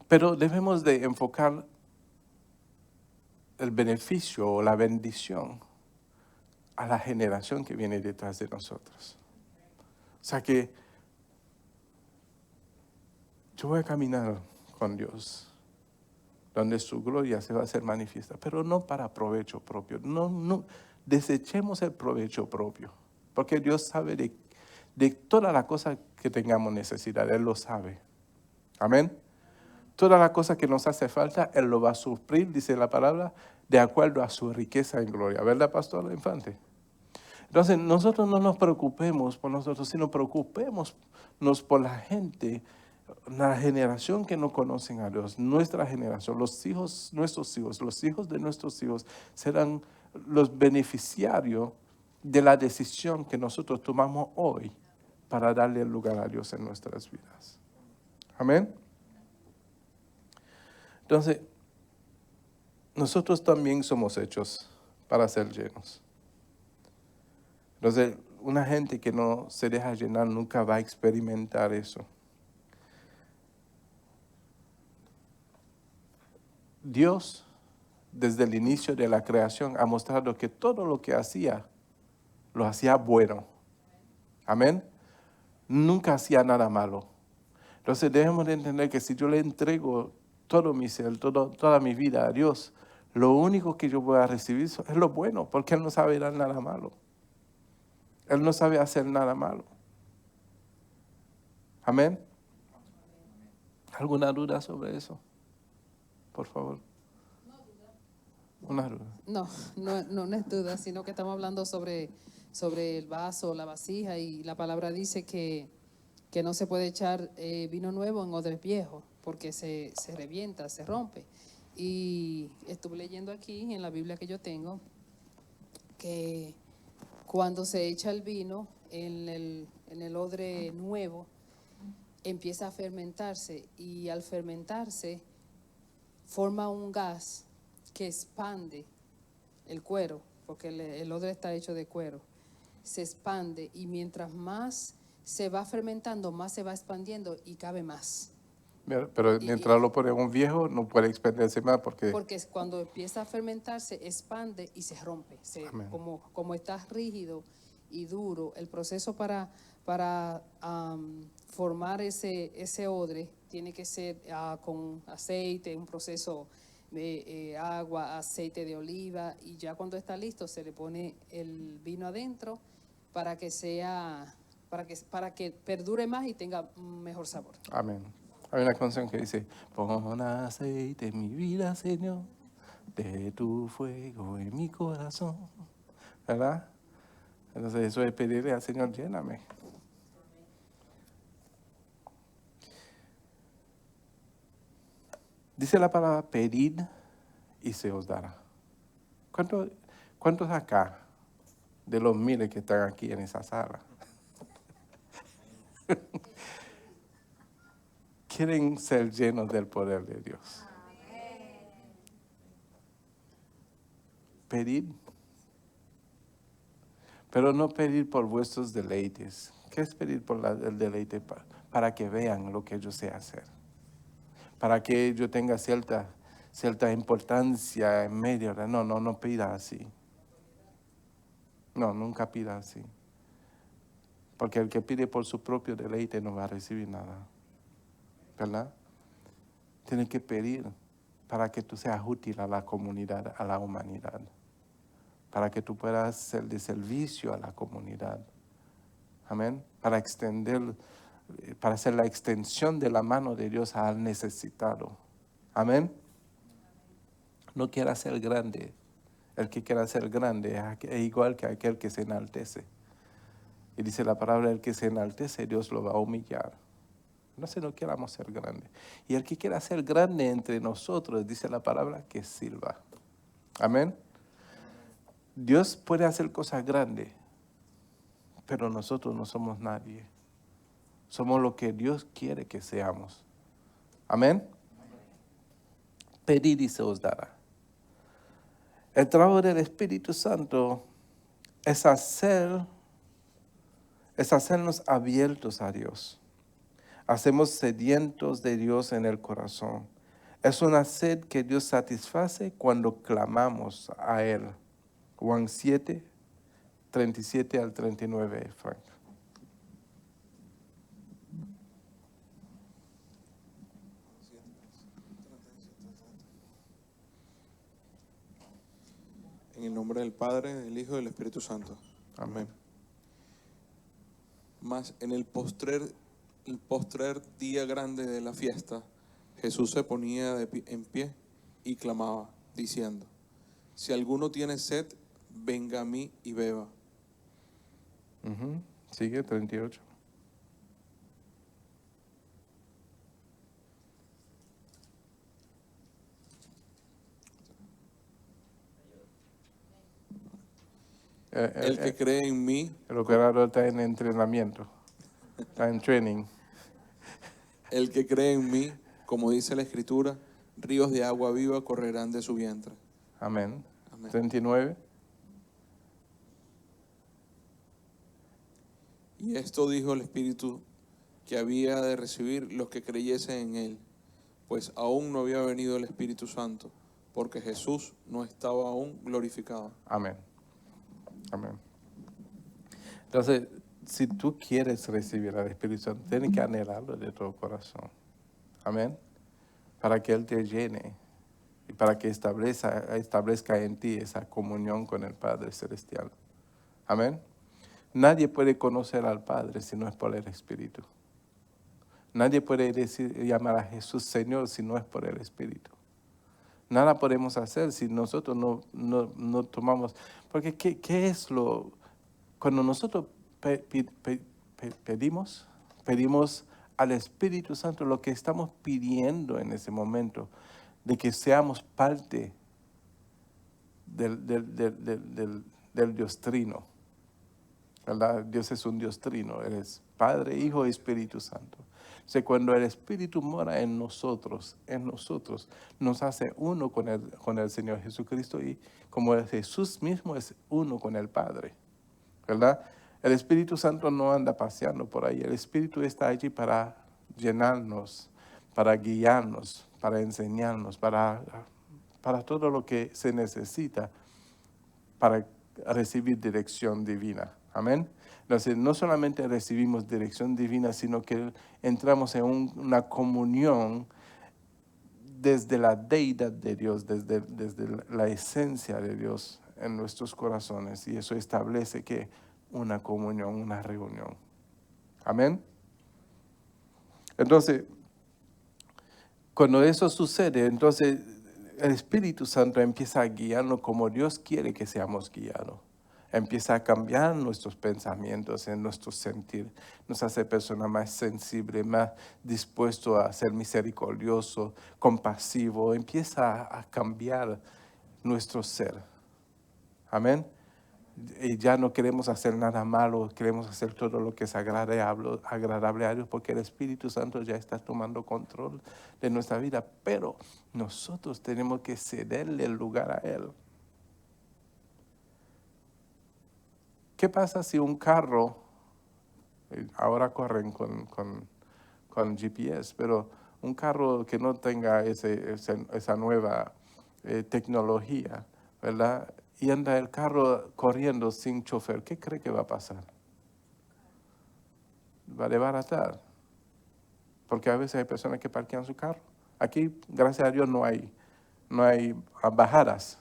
Pero debemos de enfocar el beneficio o la bendición a la generación que viene detrás de nosotros. O sea que yo voy a caminar con Dios, donde su gloria se va a hacer manifiesta, pero no para provecho propio. No desechemos el provecho propio, porque Dios sabe de todas las cosas que tengamos necesidad, Él lo sabe. Amén. Todas las cosas que nos hace falta, Él lo va a suplir, dice la palabra, de acuerdo a su riqueza en gloria. ¿Verdad, Pastor Infante? Entonces, nosotros no nos preocupemos por nosotros, sino preocupémonos por la gente, la generación que no conocen a Dios, nuestra generación, los hijos de nuestros hijos serán los beneficiarios de la decisión que nosotros tomamos hoy para darle lugar a Dios en nuestras vidas. Amén. Entonces, nosotros también somos hechos para ser llenos. Entonces, una gente que no se deja llenar nunca va a experimentar eso. Dios, desde el inicio de la creación, ha mostrado que todo lo que hacía, lo hacía bueno. Amén. Nunca hacía nada malo. Entonces debemos de entender que si yo le entrego todo mi ser, toda mi vida a Dios, lo único que yo voy a recibir es lo bueno, porque Él no sabe dar nada malo. Él no sabe hacer nada malo. Amén. ¿Alguna duda sobre eso? Por favor. Una duda. No es duda, sino que estamos hablando sobre el vaso, la vasija, y la palabra dice que no se puede echar vino nuevo en odres viejos, porque se revienta, se rompe. Y estuve leyendo aquí en la Biblia que yo tengo que cuando se echa el vino en el odre nuevo, empieza a fermentarse, y al fermentarse forma un gas que expande el cuero, porque el odre está hecho de cuero. Se expande, y mientras más se va fermentando, más se va expandiendo y cabe más. Pero mientras lo pone un viejo, no puede expandirse más porque Cuando empieza a fermentar, se expande y se rompe. Como está rígido y duro, el proceso para formar ese odre tiene que ser con aceite, un proceso de agua, aceite de oliva, y ya cuando está listo se le pone el vino adentro para que perdure más y tenga un mejor sabor. amén. Hay una canción que dice, pon aceite en mi vida, Señor, de tu fuego en mi corazón. ¿Verdad? Entonces eso es pedirle al Señor, lléname. Dice la palabra, pedid y se os dará. ¿Cuántos acá, de los miles que están aquí en esa sala, quieren ser llenos del poder de Dios? Pedir. Pero no pedir por vuestros deleites. ¿Qué es pedir por el deleite? Para que vean lo que yo sé hacer. Para que yo tenga cierta importancia en medio. No pida así. No, nunca pida así. Porque el que pide por su propio deleite no va a recibir nada. ¿Verdad? Tienes que pedir para que tú seas útil a la comunidad, a la humanidad. Para que tú puedas ser de servicio a la comunidad. Amén. Para ser la extensión de la mano de Dios al necesitado. Amén. No quiera ser grande. El que quiera ser grande es igual que aquel que se enaltece. Y dice la palabra, el que se enaltece, Dios lo va a humillar. No queramos ser grandes. Y el que quiera ser grande entre nosotros, dice la palabra, que sirva. Amén. Dios puede hacer cosas grandes, pero nosotros no somos nadie. Somos lo que Dios quiere que seamos. Amén. Pedid y se os dará. El trabajo del Espíritu Santo es hacernos abiertos a Dios. Hacemos sedientos de Dios en el corazón. Es una sed que Dios satisface cuando clamamos a Él. Juan 7, 37 al 39, Frank. En el nombre del Padre, del Hijo y del Espíritu Santo. Amén. Mas en el postrer día grande de la fiesta, Jesús se ponía en pie y clamaba, diciendo: si alguno tiene sed, venga a mí y beba. Sigue, 38. El que cree en mí, El operador está en entrenamiento, está en training. el que cree en mí, como dice la Escritura, ríos de agua viva correrán de su vientre. Amén. Amén. 39. Y esto dijo el Espíritu que había de recibir los que creyesen en él, pues aún no había venido el Espíritu Santo, porque Jesús no estaba aún glorificado. Amén. Amén. Entonces, si tú quieres recibir al Espíritu Santo, tienes que anhelarlo de todo corazón. Amén. Para que Él te llene y para que establezca en ti esa comunión con el Padre Celestial. Amén. Nadie puede conocer al Padre si no es por el Espíritu. Nadie puede llamar a Jesús Señor si no es por el Espíritu. Nada podemos hacer si nosotros no tomamos. Porque ¿qué es lo? Cuando nosotros pedimos al Espíritu Santo, lo que estamos pidiendo en ese momento, de que seamos parte del Dios Trino. ¿Verdad? Dios es un Dios Trino. Él es Padre, Hijo y Espíritu Santo. O sea, cuando el Espíritu mora en nosotros, nos hace uno con el Señor Jesucristo, y como Jesús mismo es uno con el Padre, ¿verdad? El Espíritu Santo no anda paseando por ahí. El Espíritu está allí para llenarnos, para guiarnos, para enseñarnos, para todo lo que se necesita para recibir dirección divina. Amén. Entonces, no solamente recibimos dirección divina, sino que entramos en una comunión desde la deidad de Dios, desde la esencia de Dios en nuestros corazones. Y eso establece que una comunión, una reunión. Amén. Entonces, cuando eso sucede, entonces el Espíritu Santo empieza a guiarnos como Dios quiere que seamos guiados. Empieza a cambiar nuestros pensamientos, en nuestro sentir. Nos hace personas más sensibles, más dispuestos a ser misericordioso, compasivo. Empieza a cambiar nuestro ser. Amén. Y ya no queremos hacer nada malo, queremos hacer todo lo que es agradable a Dios, porque el Espíritu Santo ya está tomando control de nuestra vida. Pero nosotros tenemos que cederle el lugar a Él. ¿Qué pasa si un carro, ahora corren con GPS, pero un carro que no tenga esa nueva tecnología, ¿verdad? Y anda el carro corriendo sin chofer, ¿qué cree que va a pasar? Va a desbaratar. Porque a veces hay personas que parquean su carro. Aquí, gracias a Dios, no hay bajadas,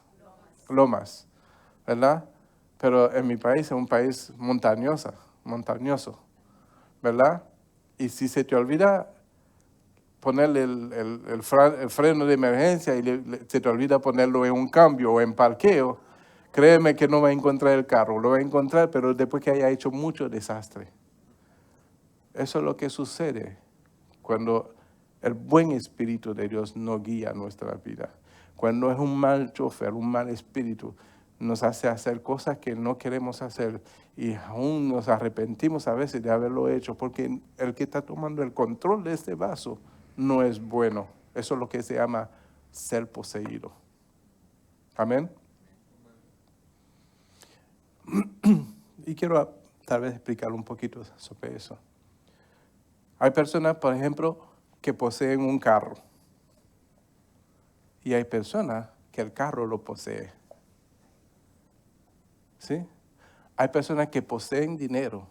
lomas, ¿verdad? Pero en mi país es un país montañoso, ¿verdad? Y si se te olvida ponerle el freno de emergencia y se te olvida ponerlo en un cambio o en parqueo, créeme que no va a encontrar el carro, lo va a encontrar, pero después que haya hecho mucho desastre. Eso es lo que sucede cuando el buen Espíritu de Dios no guía nuestra vida. Cuando es un mal chofer, un mal espíritu, nos hace hacer cosas que no queremos hacer y aún nos arrepentimos a veces de haberlo hecho, porque el que está tomando el control de este vaso no es bueno. Eso es lo que se llama ser poseído. Amén. Y quiero tal vez explicar un poquito sobre eso. Hay personas, por ejemplo, que poseen un carro. Y hay personas que el carro lo posee. ¿Sí? Hay personas que poseen dinero.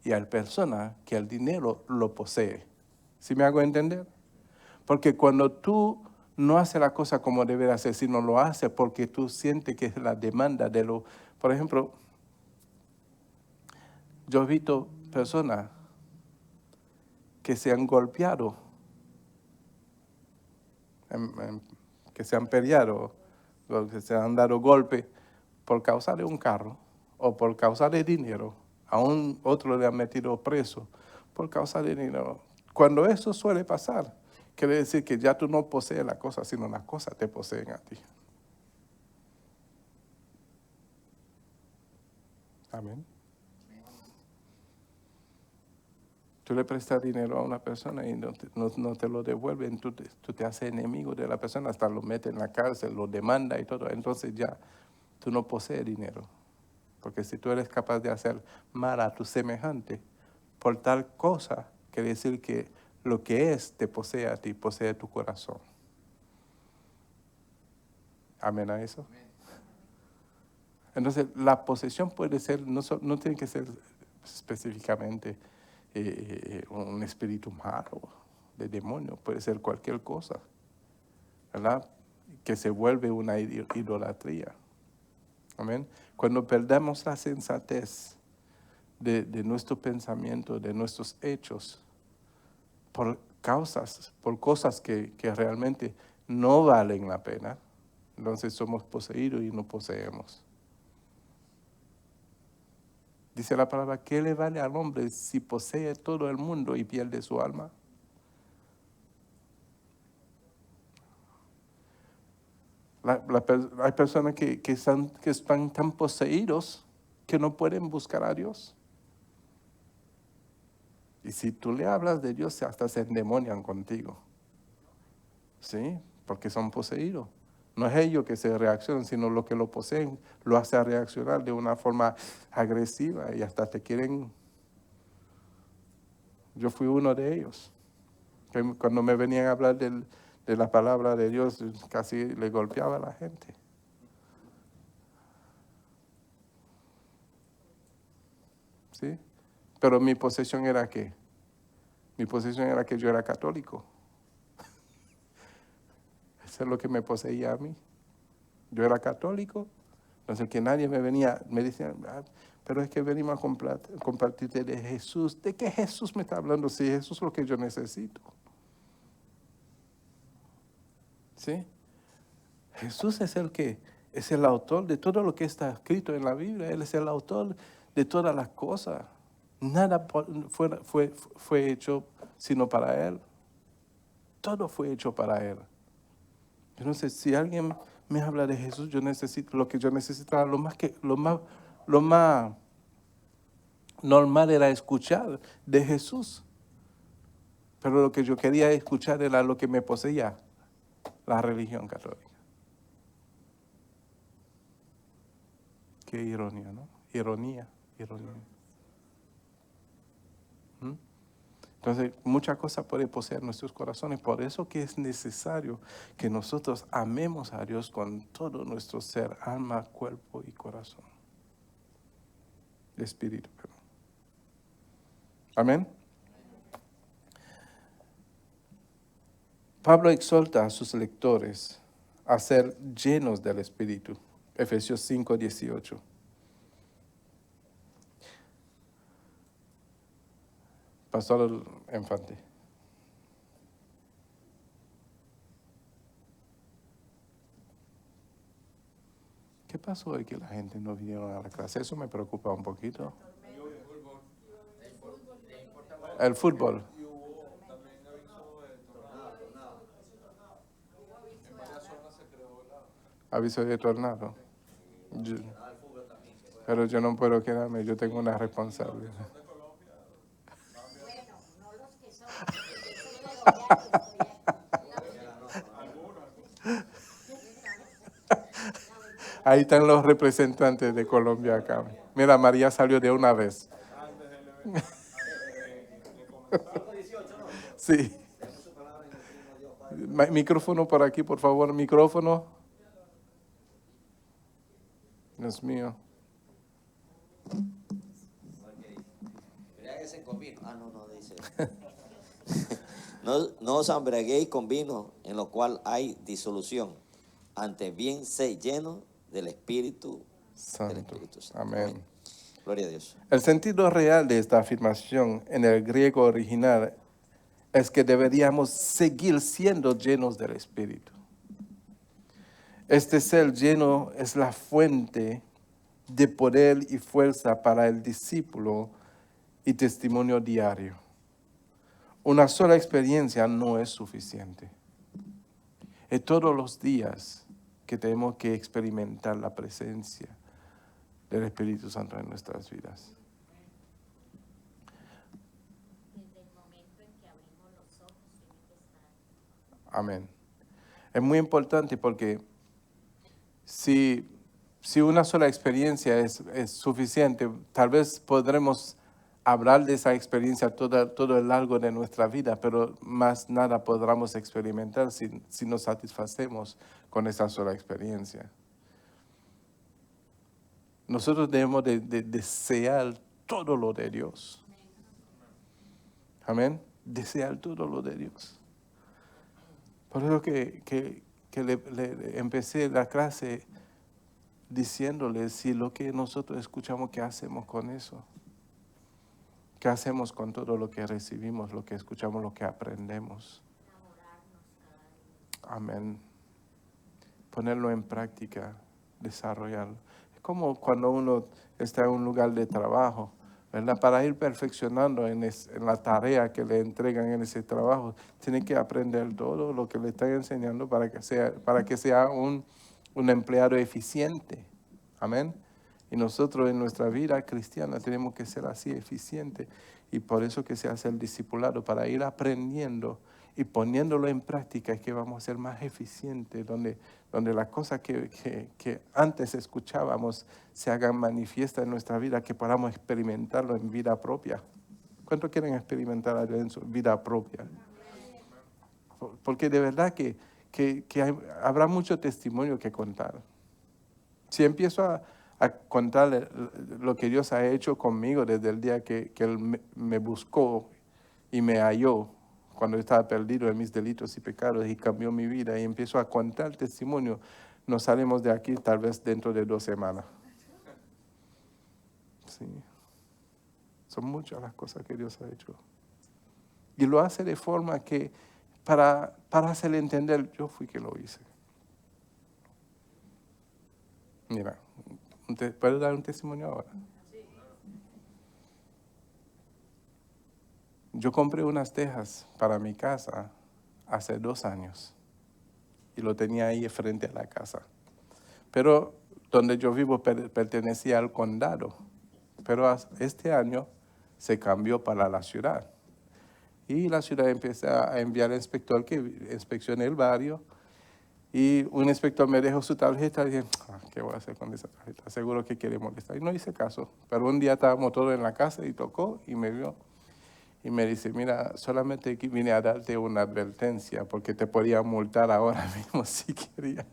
Y hay personas que el dinero lo posee. ¿Sí me hago entender? Porque cuando tú no haces la cosa como debe hacer, sino lo haces porque tú sientes que es la demanda de lo... Por ejemplo, yo he visto personas que se han golpeado, que se han peleado, o que se han dado golpes por causa de un carro o por causa de dinero. A un otro le han metido preso por causa de dinero. Cuando eso suele pasar, quiere decir que ya tú no posees la cosa, sino las cosas te poseen a ti. Amén. Tú le prestas dinero a una persona y no te lo devuelven, tú te haces enemigo de la persona, hasta lo metes en la cárcel, lo demanda y todo. Entonces ya tú no posees dinero. Porque si tú eres capaz de hacer mal a tu semejante por tal cosa, quiere decir que lo que es te posee a ti, posee tu corazón. Amén a eso. Entonces la posesión puede ser, no tiene que ser específicamente un espíritu malo, de demonio, puede ser cualquier cosa, ¿verdad? Que se vuelve una idolatría. Amén. Cuando perdemos la sensatez de nuestro pensamiento, de nuestros hechos, por cosas que realmente no valen la pena, entonces somos poseídos y no poseemos. Dice la palabra, ¿qué le vale al hombre si posee todo el mundo y pierde su alma? Hay personas que están tan poseídos que no pueden buscar a Dios. Y si tú le hablas de Dios, hasta se endemonian contigo. ¿Sí? Porque son poseídos. No es ellos que se reaccionan, sino los que lo poseen, lo hace reaccionar de una forma agresiva y hasta te quieren. Yo fui uno de ellos. Cuando me venían a hablar de la palabra de Dios, casi le golpeaba a la gente. ¿Sí? Pero mi posesión era ¿qué? Mi posesión era que yo era católico. Eso es lo que me poseía a mí. Yo era católico, entonces que nadie me decía, pero es que venimos a compartirte de Jesús. ¿De qué Jesús me está hablando? Si Jesús es lo que yo necesito. ¿Sí? Jesús es es el autor de todo lo que está escrito en la Biblia. Él es el autor de todas las cosas. Nada fue hecho sino para Él. Todo fue hecho para Él. Entonces, si alguien me habla de Jesús, yo necesito lo que yo necesitaba, lo más normal era escuchar de Jesús. Pero lo que yo quería escuchar era lo que me poseía, la religión católica. Qué ironía, ¿no? Ironía. ¿Mm? Entonces, muchas cosas pueden poseer nuestros corazones. Por eso que es necesario que nosotros amemos a Dios con todo nuestro ser, alma, cuerpo y corazón. Espíritu, perdón. Amén. Pablo exhorta a sus lectores a ser llenos del Espíritu. Efesios 5, 18. Pastor Infante. ¿Qué pasó hoy que la gente no vinieron a la clase? Eso me preocupa un poquito. El fútbol. Aviso de tornado. Pero yo no puedo quedarme, yo tengo una responsabilidad. Ahí están los representantes de Colombia acá. Mira, María salió de una vez. Sí. Micrófono por aquí, por favor, micrófono. Dios mío. Embriáguense con vino. Ah, no, dice. No os embriaguéis con vino, en lo cual hay disolución. Antes bien, sé lleno del Espíritu Santo. Amén. Gloria a Dios. El sentido real de esta afirmación en el griego original es que deberíamos seguir siendo llenos del Espíritu. Este ser lleno es la fuente de poder y fuerza para el discípulo y testimonio diario. Una sola experiencia no es suficiente. Es todos los días que tenemos que experimentar la presencia del Espíritu Santo en nuestras vidas. Desde el momento en que abrimos los ojos tiene que estar. Amén. Es muy importante porque si una sola experiencia es suficiente, tal vez podremos hablar de esa experiencia todo el largo de nuestra vida, pero más nada podremos experimentar si nos satisfacemos con esa sola experiencia. Nosotros debemos de desear todo lo de Dios. Amén. Desear todo lo de Dios. Por eso que le empecé la clase diciéndole si lo que nosotros escuchamos, ¿qué hacemos con eso? ¿Qué hacemos con todo lo que recibimos, lo que escuchamos, lo que aprendemos? Amén. Ponerlo en práctica, desarrollarlo. Es como cuando uno está en un lugar de trabajo, ¿verdad? Para ir perfeccionando en la tarea que le entregan en ese trabajo, tiene que aprender todo lo que le están enseñando para que sea un empleado eficiente. Amén. Y nosotros en nuestra vida cristiana tenemos que ser así eficientes. Y por eso que se hace el discipulado, para ir aprendiendo y poniéndolo en práctica, es que vamos a ser más eficientes, donde las cosas que antes escuchábamos se hagan manifiestas en nuestra vida, que podamos experimentarlo en vida propia. ¿Cuántos quieren experimentar a Dios en su vida propia? Porque de verdad que habrá mucho testimonio que contar. Si empiezo a contarle lo que Dios ha hecho conmigo desde el día que Él me buscó y me halló cuando estaba perdido en mis delitos y pecados y cambió mi vida, y empiezo a contar testimonio, nos salimos de aquí tal vez dentro de 2 semanas. Sí. Son muchas las cosas que Dios ha hecho. Y lo hace de forma que para hacerle entender, yo fui que lo hice. Mira, ¿puedo dar un testimonio ahora? Yo compré unas tejas para mi casa hace 2 años y lo tenía ahí frente a la casa. Pero donde yo vivo pertenecía al condado. Pero este año se cambió para la ciudad. Y la ciudad empieza a enviar al inspector que inspeccione el barrio. Y un inspector me dejó su tarjeta y dije, ¿qué voy a hacer con esa tarjeta? Seguro que quiere molestar. Y no hice caso. Pero un día estábamos todos en la casa y tocó y me vio. Y me dice, mira, solamente vine a darte una advertencia porque te podía multar ahora mismo si quería.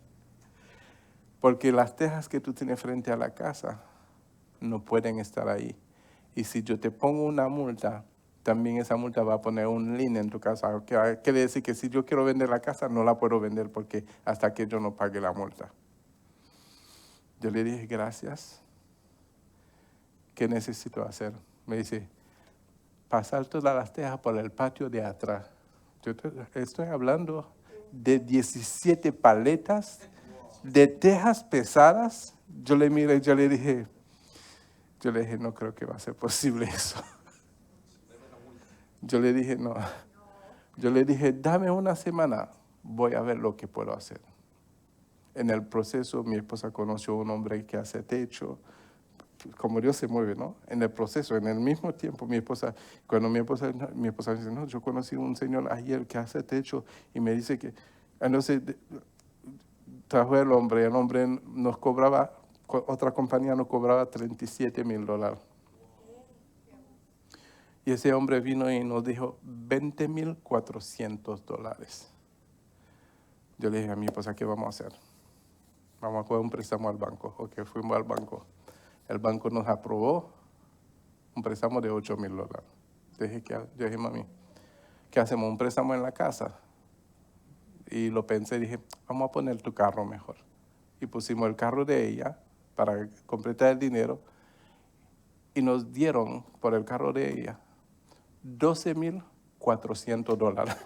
Porque las tejas que tú tienes frente a la casa no pueden estar ahí. Y si yo te pongo una multa, también esa multa va a poner un lien en tu casa. Quiere decir que si yo quiero vender la casa, no la puedo vender porque hasta que yo no pague la multa. Yo le dije, gracias. ¿Qué necesito hacer? Me dice, pasar todas las tejas por el patio de atrás. Yo estoy hablando de 17 paletas de tejas pesadas. Yo le miré, yo le dije, no creo que va a ser posible eso. Yo le dije, no. Yo le dije, dame una semana, voy a ver lo que puedo hacer. En el proceso, mi esposa conoció a un hombre que hace techo, como Dios se mueve, ¿no? En el proceso, en el mismo tiempo, cuando mi esposa dice, no, yo conocí a un señor ayer que hace techo y me dice que, entonces, trajo el hombre nos cobraba, otra compañía nos cobraba $37,000. Y ese hombre vino y nos dijo $20,400. Yo le dije a mi esposa, ¿qué vamos a hacer? Vamos a coger un préstamo al banco. Ok, fuimos al banco. El banco nos aprobó un préstamo de $8,000. Yo dije, mami, ¿qué hacemos? ¿Un préstamo en la casa? Y lo pensé, dije, vamos a poner tu carro mejor. Y pusimos el carro de ella para completar el dinero. Y nos dieron por el carro de ella $12,400.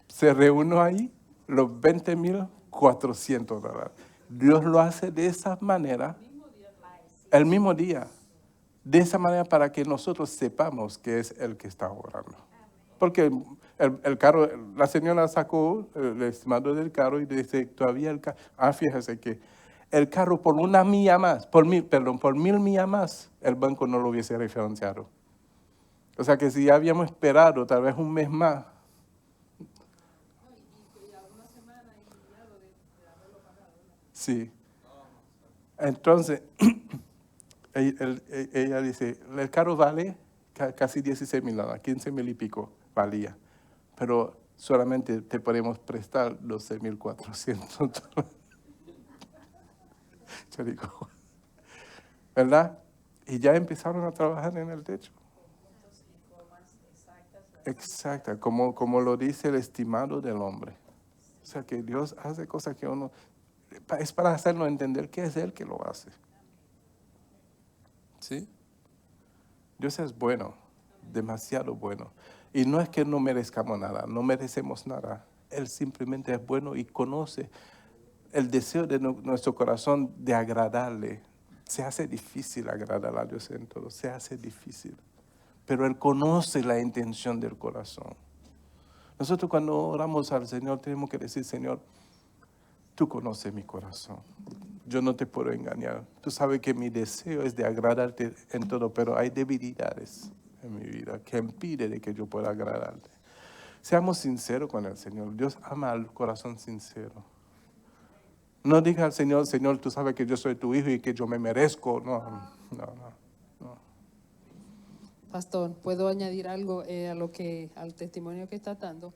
Se reunió ahí los $20,400. Dios lo hace de esa manera, el mismo día, de esa manera para que nosotros sepamos que es el que está orando. Porque el carro, la señora sacó el estimado del carro y dice, todavía el carro, fíjese que el carro por 1 milla más, por 1,000 millas más, el banco no lo hubiese refinanciado. O sea que si ya habíamos esperado tal vez un mes más. Sí. Entonces, ella dice, el carro vale casi $16,000, $15,000 y pico valía. Pero solamente te podemos prestar $12,400. Yo digo, ¿verdad? Y ya empezaron a trabajar en el techo. Exacto, como lo dice el estimado del hombre. O sea que Dios hace cosas que uno, es para hacernos entender que es Él que lo hace. ¿Sí? Dios es bueno, demasiado bueno. Y no es que no merezcamos nada, no merecemos nada. Él simplemente es bueno y conoce el deseo de nuestro corazón de agradarle. Se hace difícil agradar a Dios en todo, se hace difícil. Pero Él conoce la intención del corazón. Nosotros cuando oramos al Señor tenemos que decir, Señor, tú conoces mi corazón. Yo no te puedo engañar. Tú sabes que mi deseo es de agradarte en todo, pero hay debilidades en mi vida que impiden de que yo pueda agradarte. Seamos sinceros con el Señor. Dios ama al corazón sincero. No diga al Señor, Señor, tú sabes que yo soy tu hijo y que yo me merezco. No. Pastor, ¿puedo añadir algo al testimonio que está dando?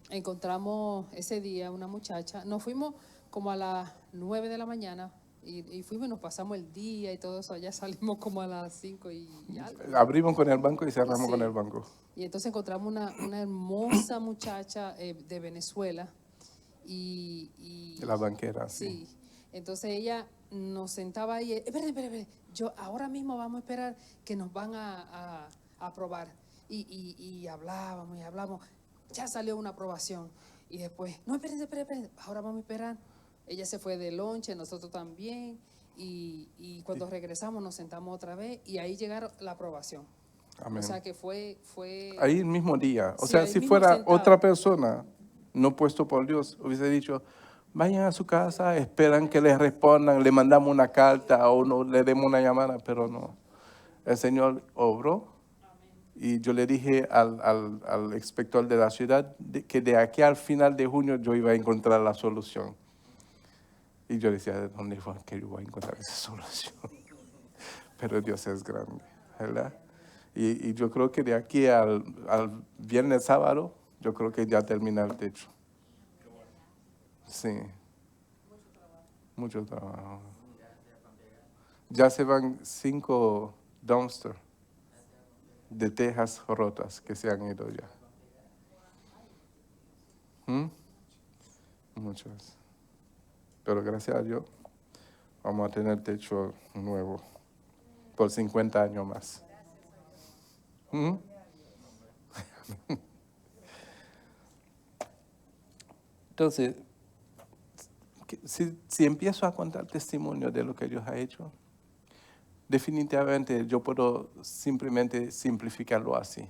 Encontramos ese día una muchacha, nos fuimos como a las 9 de la mañana y fuimos y nos pasamos el día y todo eso, ya salimos como a las 5 y algo. Abrimos con el banco y cerramos Sí. con el banco. Y entonces encontramos una hermosa muchacha de Venezuela y La banquera, sí. Entonces ella nos sentaba ahí, espere, yo ahora mismo vamos a esperar que nos van a aprobar. Y hablábamos, ya salió una aprobación. Y después, no, esperen, ahora vamos a esperar. Ella se fue de lonche, nosotros también. Y cuando regresamos nos sentamos otra vez y ahí llegaron la aprobación. Amén. O sea que fue Ahí el mismo día. O Sí, sea, ahí si mismo fuera sentado. otra persona, no puesto por Dios, hubiese dicho, vayan a su casa, esperan que les respondan, le mandamos una carta o no, le demos una llamada, pero no. El Señor obró y yo le dije al inspector de la ciudad que de aquí al final de junio yo iba a encontrar la solución. Y yo decía, ¿de dónde fue que yo voy a encontrar esa solución? Pero Dios es grande, ¿verdad? Y yo creo que de aquí al viernes sábado, yo creo que ya termina el techo. Sí. Mucho trabajo. Ya se van 5 dumpsters de tejas rotas que se han ido ya. Muchas. Pero gracias a Dios vamos a tener techo nuevo por 50 años más. Entonces, si empiezo a contar testimonio de lo que Dios ha hecho, definitivamente yo puedo simplemente simplificarlo así.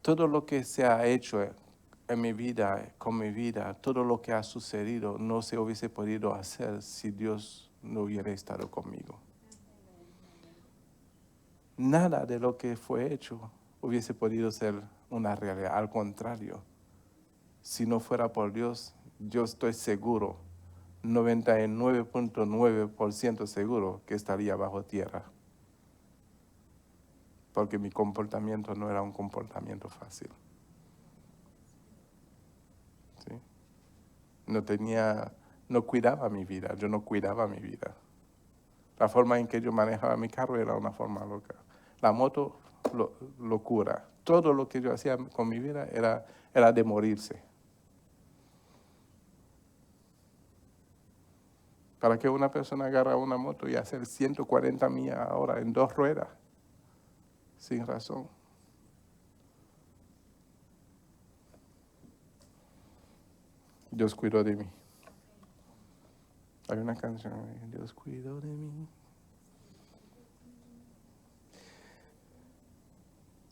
Todo lo que se ha hecho en mi vida, con mi vida, todo lo que ha sucedido, no se hubiese podido hacer si Dios no hubiera estado conmigo. Nada de lo que fue hecho hubiese podido ser una realidad. Al contrario, si no fuera por Dios, yo estoy seguro, 99.9% seguro que estaría bajo tierra. Porque mi comportamiento no era un comportamiento fácil. ¿Sí? No cuidaba mi vida, yo no cuidaba mi vida. La forma en que yo manejaba mi carro era una forma loca. La moto, locura. Todo lo que yo hacía con mi vida era de morirse. Para que una persona agarre una moto y hacer 140 millas ahora en 2 ruedas, sin razón. Dios cuidó de mí. Hay una canción, Dios cuidó de mí.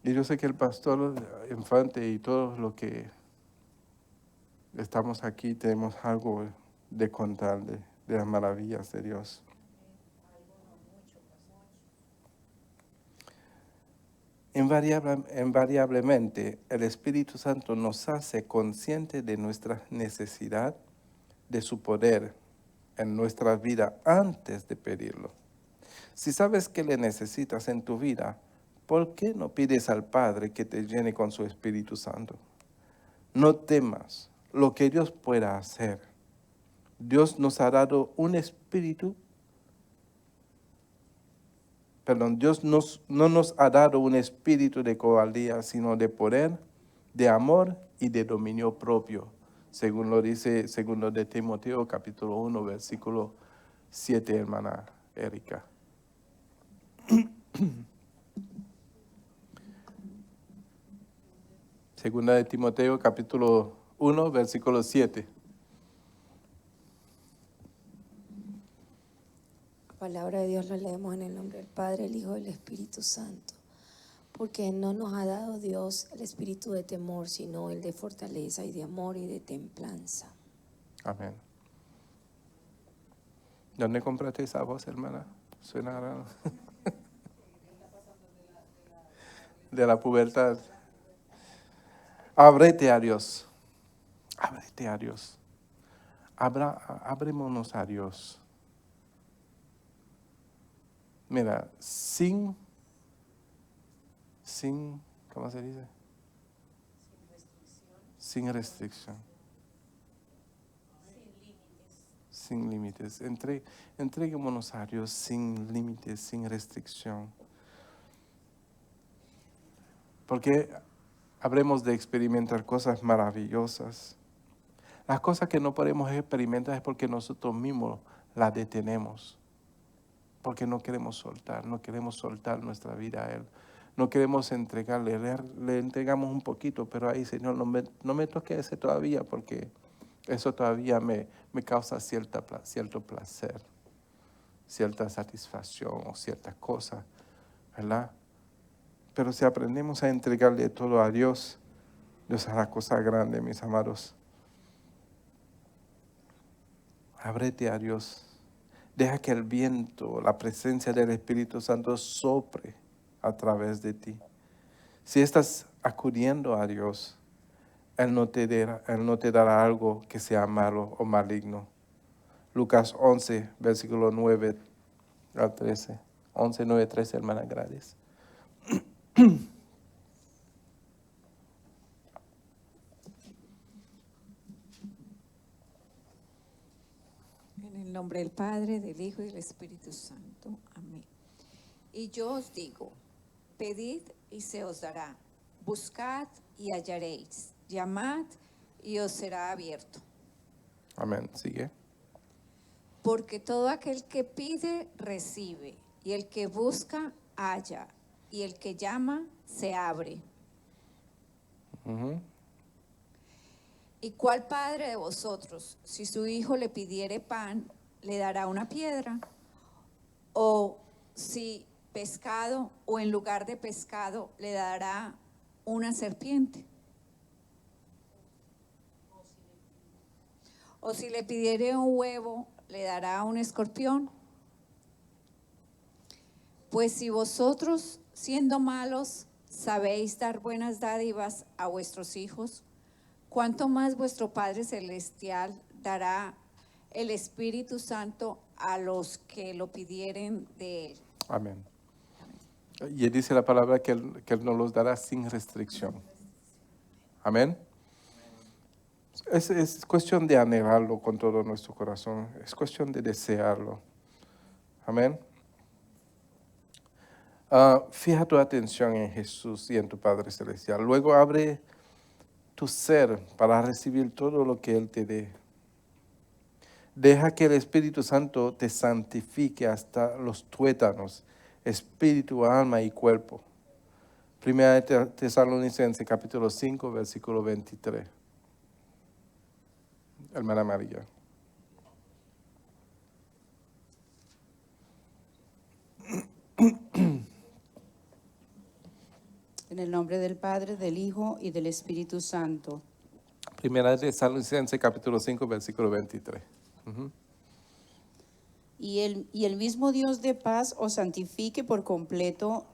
Y yo sé que el pastor Infante y todos los que estamos aquí tenemos algo de contar de las maravillas de Dios. Invariablemente, el Espíritu Santo nos hace conscientes de nuestra necesidad de su poder en nuestra vida antes de pedirlo. Si sabes que le necesitas en tu vida, ¿por qué no pides al Padre que te llene con su Espíritu Santo? No temas lo que Dios pueda hacer. Dios nos ha dado un espíritu. Dios no nos ha dado un espíritu de cobardía, sino de poder, de amor y de dominio propio, según lo dice 2 de Timoteo, capítulo 1, versículo 7, hermana Erika. Segunda de Timoteo, capítulo 1, versículo 7. La palabra de Dios la leemos en el nombre del Padre, el Hijo y el Espíritu Santo. Porque no nos ha dado Dios el espíritu de temor, sino el de fortaleza y de amor y de templanza. Amén. ¿Dónde compraste esa voz, hermana? Suena raro. De la pubertad. Ábrete a Dios. Ábrete a Dios. Abrémonos a Dios. Mira, sin, ¿cómo se dice? Sin restricción. Sin límites. Entreguémonos a Dios sin límites, sin restricción. Porque habremos de experimentar cosas maravillosas. Las cosas que no podemos experimentar es porque nosotros mismos las detenemos. Porque no queremos soltar nuestra vida a Él. No queremos entregarle, le entregamos un poquito, pero ahí, Señor, no me toque ese todavía, porque eso todavía me causa cierto placer, cierta satisfacción o cierta cosa, ¿verdad? Pero si aprendemos a entregarle todo a Dios, Dios hará cosas grandes, mis amados. Ábrete a Dios. Deja que el viento, la presencia del Espíritu Santo sopre a través de ti. Si estás acudiendo a Dios, Él no te dará algo que sea malo o maligno. Lucas 11, versículo 9 al 13. 11, 9, 13, hermana Gladys. En el nombre del Padre, del Hijo y del Espíritu Santo. Amén. Y yo os digo, pedid y se os dará, buscad y hallaréis, llamad y os será abierto. Amén. Sigue. Porque todo aquel que pide, recibe, y el que busca, halla, y el que llama, se abre. Ujú. ¿Y cuál padre de vosotros, si su hijo le pidiere pan, le dará una piedra? ¿O si pescado, o en lugar de pescado, le dará una serpiente? ¿O si le pidiere un huevo, le dará un escorpión? Pues si vosotros, siendo malos, sabéis dar buenas dádivas a vuestros hijos, ¿cuánto más vuestro Padre Celestial dará el Espíritu Santo a los que lo pidieren de Él? Amén. Y dice la palabra que él nos los dará sin restricción. Amén. Es cuestión de anhelarlo con todo nuestro corazón. Es cuestión de desearlo. Amén. Fija tu atención en Jesús y en tu Padre Celestial. Luego abre tu ser para recibir todo lo que Él te dé. Deja que el Espíritu Santo te santifique hasta los tuétanos, espíritu, alma y cuerpo. Primera de Tesalonicenses, capítulo 5, versículo 23. Hermana María. En el nombre del Padre, del Hijo y del Espíritu Santo. Primera de Tesalonicenses, capítulo 5, versículo 23. Y el mismo Dios de paz os santifique por completo,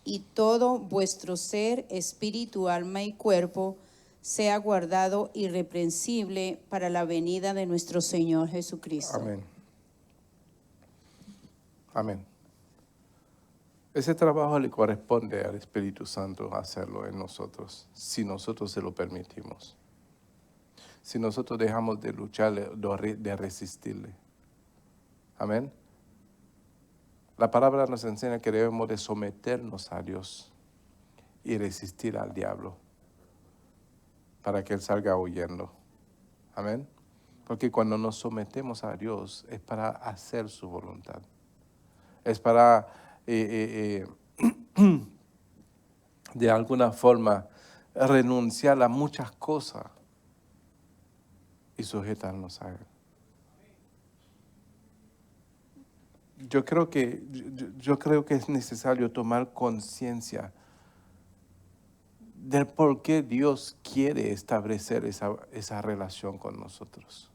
y todo vuestro ser, espíritu, alma y cuerpo sea guardado irreprensible para la venida de nuestro Señor Jesucristo. Amén. Amén. Ese trabajo le corresponde al Espíritu Santo hacerlo en nosotros, si nosotros se lo permitimos. Si nosotros dejamos de lucharle, de resistirle. Amén. La palabra nos enseña que debemos de someternos a Dios y resistir al diablo para que Él salga huyendo. Amén. Porque cuando nos sometemos a Dios es para hacer su voluntad. Es para, de alguna forma, renunciar a muchas cosas y sujetarnos a Él. Yo creo que es necesario tomar conciencia del por qué Dios quiere establecer esa relación con nosotros.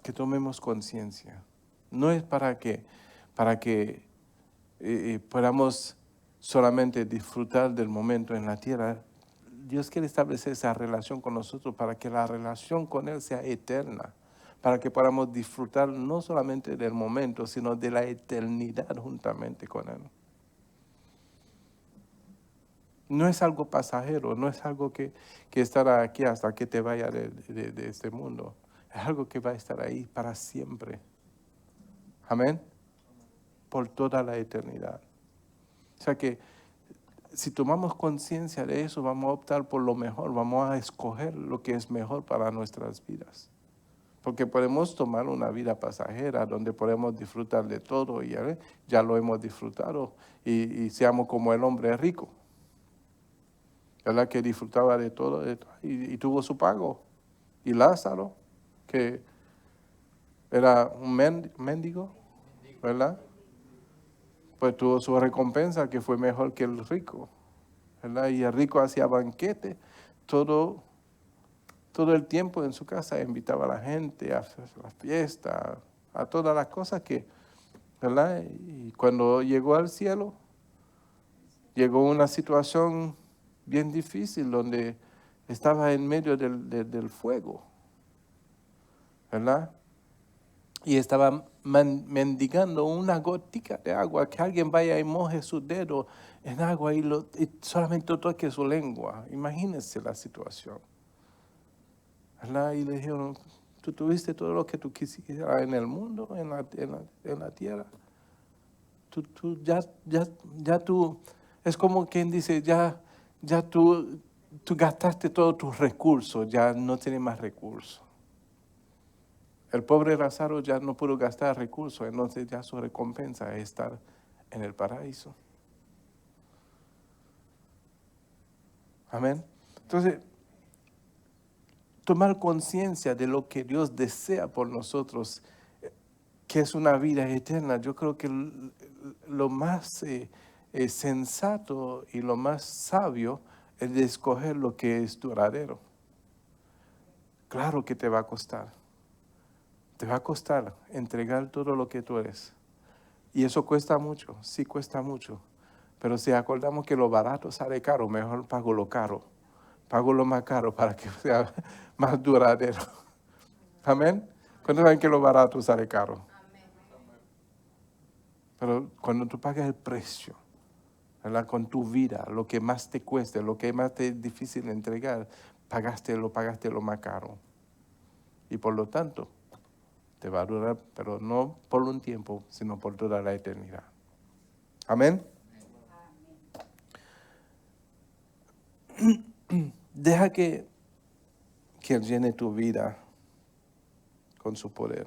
Que tomemos conciencia. No es para que podamos solamente disfrutar del momento en la tierra. Dios quiere establecer esa relación con nosotros para que la relación con Él sea eterna, para que podamos disfrutar no solamente del momento, sino de la eternidad juntamente con Él. No es algo pasajero, no es algo que estará aquí hasta que te vaya de este mundo. Es algo que va a estar ahí para siempre. Amén. Por toda la eternidad. O sea que si tomamos conciencia de eso, vamos a optar por lo mejor, vamos a escoger lo que es mejor para nuestras vidas. Porque podemos tomar una vida pasajera donde podemos disfrutar de todo y ya lo hemos disfrutado y seamos como el hombre rico, ¿verdad? Que disfrutaba de todo y tuvo su pago. Y Lázaro, que era un mendigo, ¿verdad? Pues tuvo su recompensa que fue mejor que el rico, ¿verdad? Y el rico hacía banquete todo el tiempo en su casa, invitaba a la gente a hacer la fiesta, a todas las cosas que, ¿verdad? Y cuando llegó al cielo, llegó una situación bien difícil donde estaba en medio del fuego, ¿verdad? Y estaba mendigando una gotica de agua, que alguien vaya y moje su dedo en agua y solamente toque su lengua. Imagínense la situación, ¿verdad? Y le dijeron, tú tuviste todo lo que tú quisieras en el mundo, en la tierra. Tú, es como quien dice, ya tú gastaste todos tus recursos, ya no tienes más recursos. El pobre Lázaro ya no pudo gastar recursos, entonces ya su recompensa es estar en el paraíso. Amén. Entonces, tomar conciencia de lo que Dios desea por nosotros, que es una vida eterna, yo creo que lo más sensato y lo más sabio es de escoger lo que es duradero. Claro que te va a costar. Te va a costar entregar todo lo que tú eres. Y eso cuesta mucho, sí cuesta mucho. Pero si acordamos que lo barato sale caro, mejor pago lo caro. Pago lo más caro para que sea más duradero. Amén. ¿Cuándo saben que lo barato sale caro? Pero cuando tú pagas el precio, ¿verdad? Con tu vida, lo que más te cueste, lo que más te es difícil entregar, pagaste lo más caro. Y por lo tanto, te va a durar, pero no por un tiempo, sino por toda la eternidad. Amén. Deja que Él llene tu vida con su poder.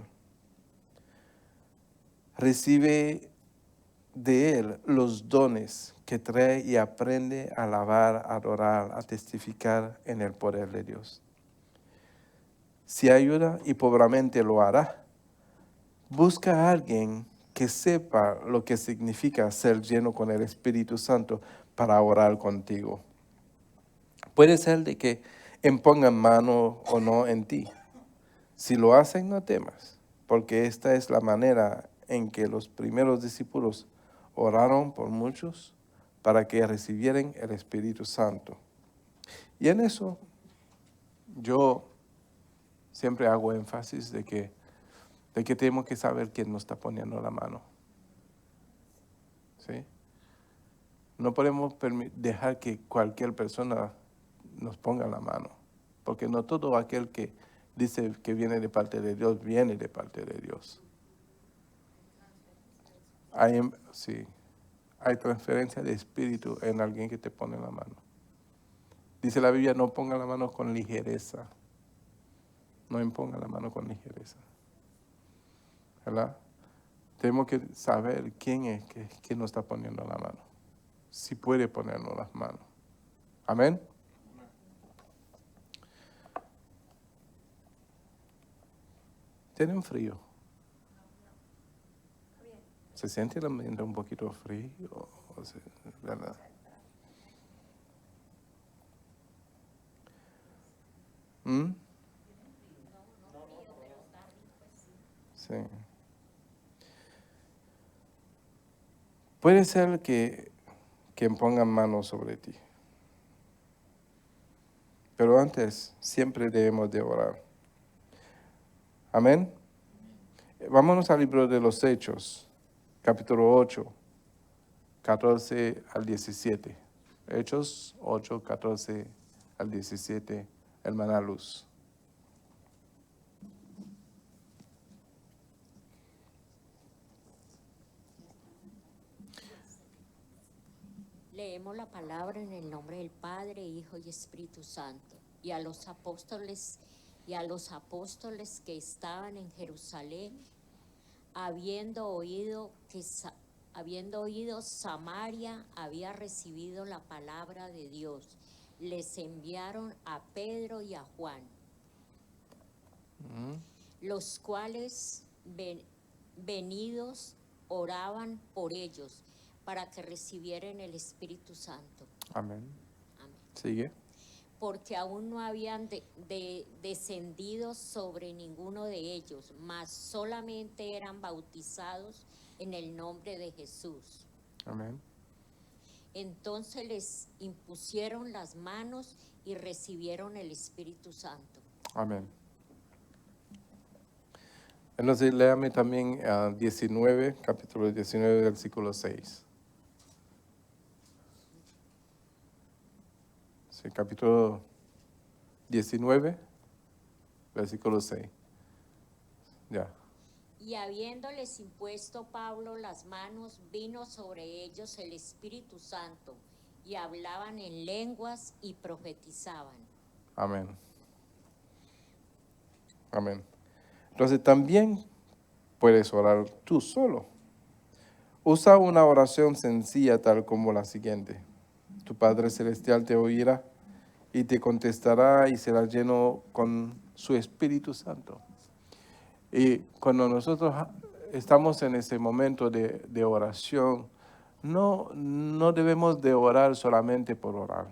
Recibe de Él los dones que trae y aprende a alabar, a adorar, a testificar en el poder de Dios. Si ayuda y pobremente lo hará, busca a alguien que sepa lo que significa ser lleno con el Espíritu Santo para orar contigo. Puede ser de que impongan mano o no en ti. Si lo hacen, no temas, porque esta es la manera en que los primeros discípulos oraron por muchos para que recibieran el Espíritu Santo. Y en eso yo siempre hago énfasis de que tenemos que saber quién nos está poniendo la mano. ¿Sí? No podemos dejar que cualquier persona nos ponga la mano, porque no todo aquel que dice que viene de parte de Dios, viene de parte de Dios. Hay transferencia de espíritu en alguien que te pone la mano. Dice la Biblia, no ponga la mano con ligereza. No imponga la mano con ligereza. ¿Verdad? Tenemos que saber quién es que nos está poniendo la mano. Si puede ponernos las manos. Amén. ¿Tienen frío? ¿Se siente el ambiente un poquito frío? ¿Verdad? Sí. Puede ser que pongan manos sobre ti. Pero antes, siempre debemos de orar. Amén. Vámonos al libro de los Hechos, capítulo 8, 14 al 17. Hechos 8, 14 al 17, hermana Luz. Leemos la palabra en el nombre del Padre, Hijo y Espíritu Santo. Y a los apóstoles que estaban en Jerusalén, habiendo oído Samaria había recibido la palabra de Dios, les enviaron a Pedro y a Juan, los cuales venidos oraban por ellos para que recibieran el Espíritu Santo. Amén. Sigue. porque aún no habían descendido sobre ninguno de ellos, mas solamente eran bautizados en el nombre de Jesús. Amén. Entonces les impusieron las manos y recibieron el Espíritu Santo. Amén. Entonces, léame también 19, capítulo 19, versículo 6. Sí, capítulo 19, versículo 6. Ya. Y habiéndoles impuesto Pablo las manos, vino sobre ellos el Espíritu Santo, y hablaban en lenguas y profetizaban. Amén. Amén. Entonces también puedes orar tú solo. Usa una oración sencilla tal como la siguiente. Tu Padre Celestial te oirá y te contestará y será lleno con su Espíritu Santo. Y cuando nosotros estamos en ese momento de oración, no debemos de orar solamente por orar.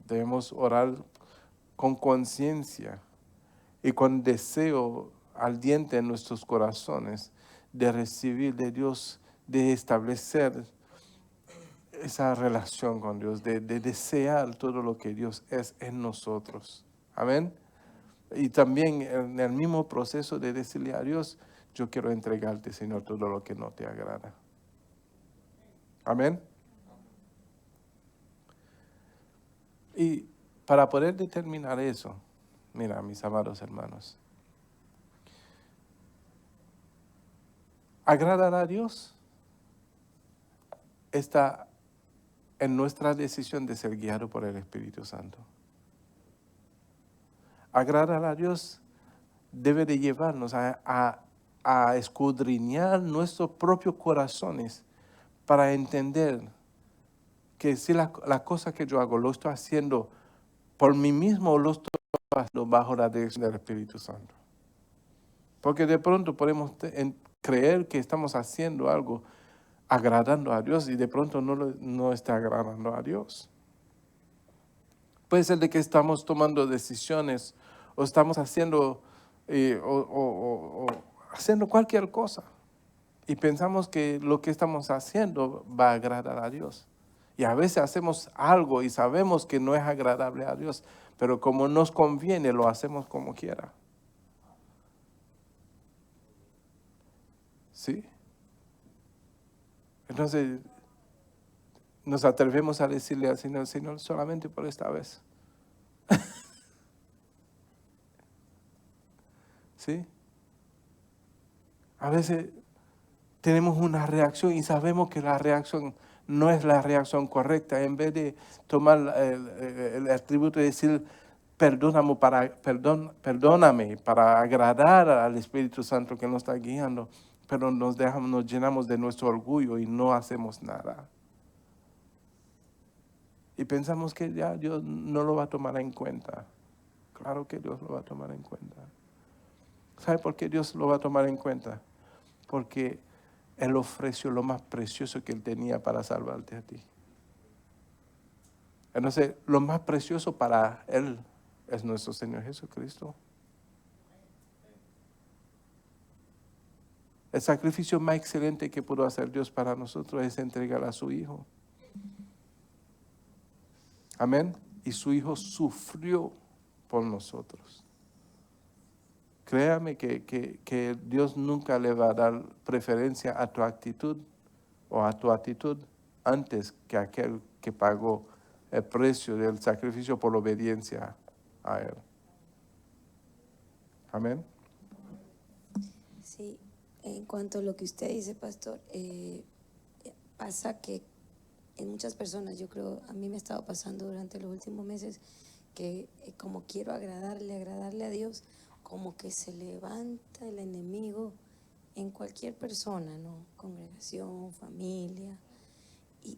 Debemos orar con conciencia y con deseo ardiente en nuestros corazones de recibir de Dios, de establecer esa relación con Dios, de desear todo lo que Dios es en nosotros. Amén. Y también en el mismo proceso de decirle a Dios, yo quiero entregarte, Señor, todo lo que no te agrada. Amén. Y para poder determinar eso, mira, mis amados hermanos, agradar a Dios está en nuestra decisión de ser guiado por el Espíritu Santo. Agradar a Dios debe de llevarnos a escudriñar nuestros propios corazones para entender que si la cosa que yo hago lo estoy haciendo por mí mismo o lo estoy haciendo bajo la dirección del Espíritu Santo. Porque de pronto podemos creer que estamos haciendo algo agradando a Dios y de pronto no está agradando a Dios. Puede ser de que estamos tomando decisiones o estamos haciendo, haciendo cualquier cosa y pensamos que lo que estamos haciendo va a agradar a Dios. Y a veces hacemos algo y sabemos que no es agradable a Dios, pero como nos conviene lo hacemos como quiera. ¿Sí? Entonces, nos atrevemos a decirle al Señor, Señor, solamente por esta vez. ¿Sí? A veces tenemos una reacción y sabemos que la reacción no es la reacción correcta. En vez de tomar el atributo y decir, perdóname para agradar al Espíritu Santo que nos está guiando, pero nos llenamos de nuestro orgullo y no hacemos nada. Y pensamos que ya Dios no lo va a tomar en cuenta. Claro que Dios lo va a tomar en cuenta. ¿Sabe por qué Dios lo va a tomar en cuenta? Porque Él ofreció lo más precioso que Él tenía para salvarte a ti. Entonces, lo más precioso para Él es nuestro Señor Jesucristo. El sacrificio más excelente que pudo hacer Dios para nosotros es entregar a su Hijo. Amén. Y su Hijo sufrió por nosotros. Créame que Dios nunca le va a dar preferencia a tu actitud o a tu actitud antes que aquel que pagó el precio del sacrificio por obediencia a Él. Amén. Sí, en cuanto a lo que usted dice, pastor, pasa que en muchas personas, yo creo, a mí me ha estado pasando durante los últimos meses, que como quiero agradarle a Dios, como que se levanta el enemigo en cualquier persona, ¿no? Congregación, familia,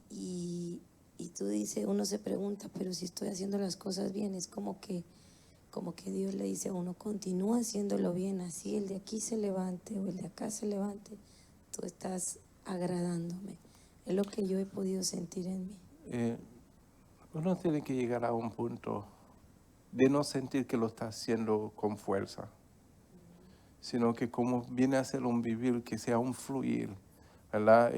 y tú dices, uno se pregunta, pero si estoy haciendo las cosas bien, es como que Dios le dice a uno, continúa haciéndolo bien, así el de aquí se levante o el de acá se levante, tú estás agradándome. Es lo que yo he podido sentir en mí. Uno tiene que llegar a un punto de no sentir que lo está haciendo con fuerza, sino que como viene a ser un vivir, que sea un fluir, ¿verdad?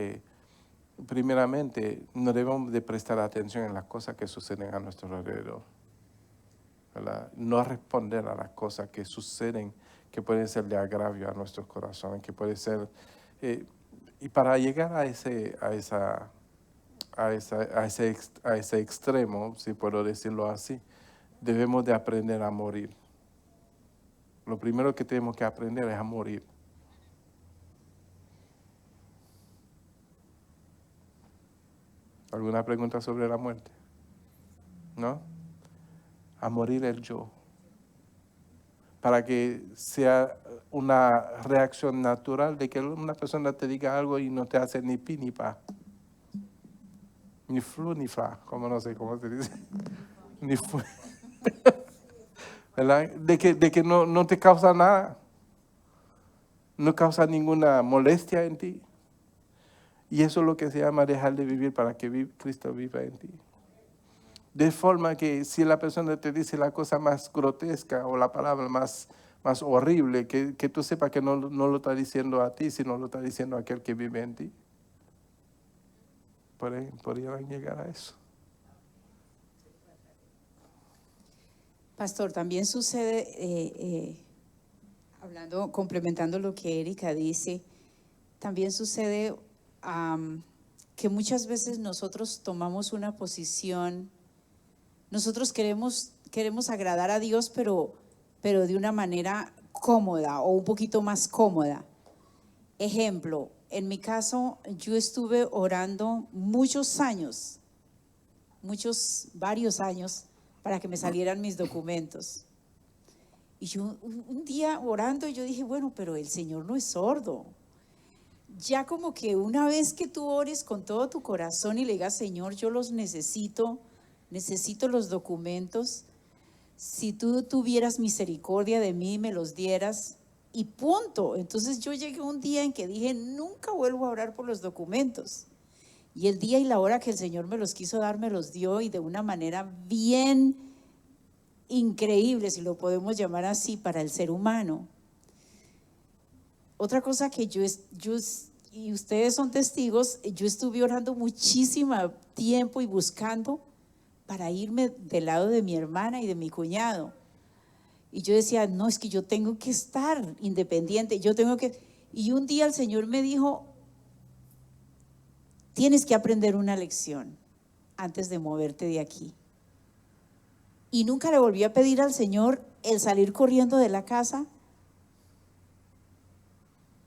Primeramente, no debemos de prestar atención en las cosas que suceden a nuestro alrededor, ¿verdad? No responder a las cosas que suceden, que pueden ser de agravio a nuestros corazones, que puede ser... y para llegar a ese extremo, si puedo decirlo así, debemos de aprender a morir. Lo primero que tenemos que aprender es a morir. ¿Alguna pregunta sobre la muerte? ¿No? A morir el yo. Para que sea una reacción natural de que una persona te diga algo y no te hace ni pi ni pa. Ni flu ni fa, como no sé cómo se dice. Ni fu. ¿Verdad? De que no te causa nada. No causa ninguna molestia en ti. Y eso es lo que se llama dejar de vivir para que Cristo viva en ti. De forma que si la persona te dice la cosa más grotesca o la palabra más horrible, que tú sepas que no lo está diciendo a ti, sino lo está diciendo a aquel que vive en ti. Podrían llegar a eso. Pastor, también sucede, complementando lo que Erika dice, también sucede que muchas veces nosotros tomamos una posición, nosotros queremos agradar a Dios, pero de una manera cómoda o un poquito más cómoda. Ejemplo, en mi caso, yo estuve orando varios años, para que me salieran mis documentos. Y yo un día orando, yo dije, bueno, pero el Señor no es sordo. Ya como que una vez que tú ores con todo tu corazón y le digas, Señor, yo los necesito los documentos. Si tú tuvieras misericordia de mí, me los dieras y punto. Entonces yo llegué un día en que dije, nunca vuelvo a orar por los documentos. Y el día y la hora que el Señor me los quiso dar, me los dio, y de una manera bien increíble, si lo podemos llamar así, para el ser humano. Otra cosa que yo y ustedes son testigos, yo estuve orando muchísimo tiempo y buscando para irme del lado de mi hermana y de mi cuñado. Y yo decía, no, es que yo tengo que estar independiente, y un día el Señor me dijo, tienes que aprender una lección antes de moverte de aquí. Y nunca le volví a pedir al Señor el salir corriendo de la casa,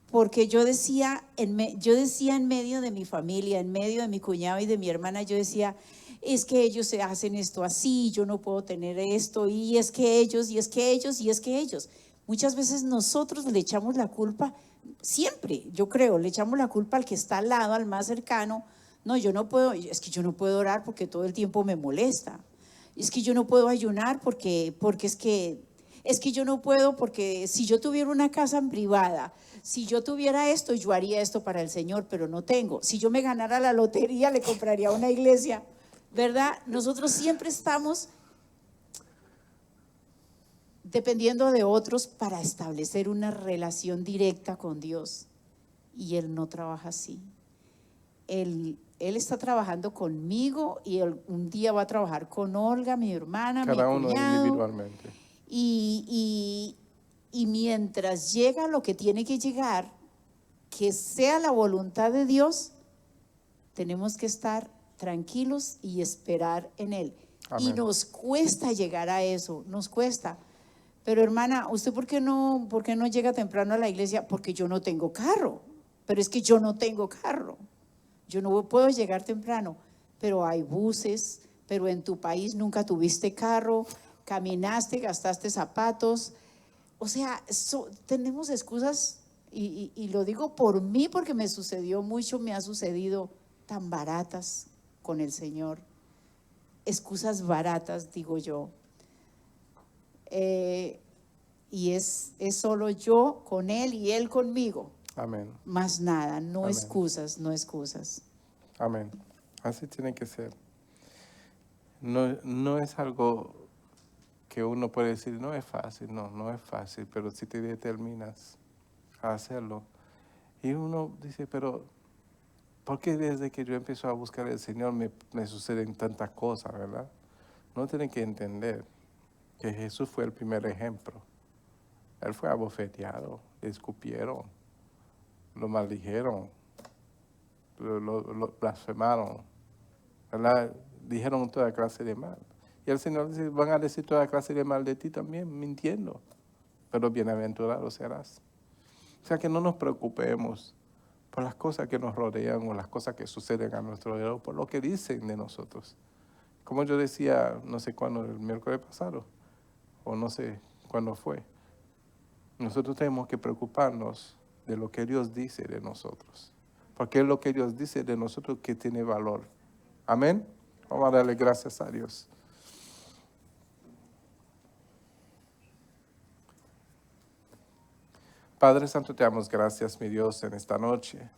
porque yo decía en medio de mi familia, en medio de mi cuñado y de mi hermana, yo decía, es que ellos se hacen esto así, yo no puedo tener esto, y es que ellos. Muchas veces nosotros le echamos la culpa, siempre, yo creo, le echamos la culpa al que está al lado, al más cercano. No, yo no puedo orar porque todo el tiempo me molesta. Es que yo no puedo ayunar porque es que yo no puedo, porque si yo tuviera una casa en privada, si yo tuviera esto, yo haría esto para el Señor, pero no tengo. Si yo me ganara la lotería, le compraría una iglesia, ¿verdad? Nosotros siempre estamos dependiendo de otros para establecer una relación directa con Dios. Y Él no trabaja así. Él está trabajando conmigo, y un día va a trabajar con Olga, mi hermana, cada mi uno cuñado, individualmente. Y mientras llega lo que tiene que llegar, que sea la voluntad de Dios, tenemos que estar tranquilos y esperar en Él. Amén. Y nos cuesta llegar a eso, nos cuesta. Pero hermana, ¿usted por qué no llega temprano a la iglesia? Porque yo no tengo carro. Pero es que yo no tengo carro. Yo no puedo llegar temprano. Pero hay buses, pero en tu país nunca tuviste carro, caminaste, gastaste zapatos. O sea, tenemos excusas, y lo digo por mí porque me sucedió mucho, me ha sucedido, tan baratas con el Señor. Excusas baratas, digo yo. Y es solo yo con Él y Él conmigo. Amén. Más nada, no Amén. excusas. Amén. Así tiene que ser. no es algo que uno puede decir, no es fácil, no es fácil, pero si te determinas a hacerlo. Y uno dice, pero ¿por qué desde que yo empiezo a buscar al Señor me suceden tantas cosas, verdad? No tienen que entender que Jesús fue el primer ejemplo. Él fue abofeteado, le escupieron, lo maldijeron, lo blasfemaron, ¿verdad? Dijeron toda clase de mal. Y el Señor dice, van a decir toda clase de mal de ti también, mintiendo, pero bienaventurado serás. O sea que no nos preocupemos por las cosas que nos rodean o las cosas que suceden a nuestro alrededor, por lo que dicen de nosotros. Como yo decía, no sé cuándo, el miércoles pasado, o no sé cuándo fue, nosotros tenemos que preocuparnos de lo que Dios dice de nosotros, porque es lo que Dios dice de nosotros que tiene valor. Amén. Vamos a darle gracias a Dios. Padre Santo, te damos gracias, mi Dios, en esta noche.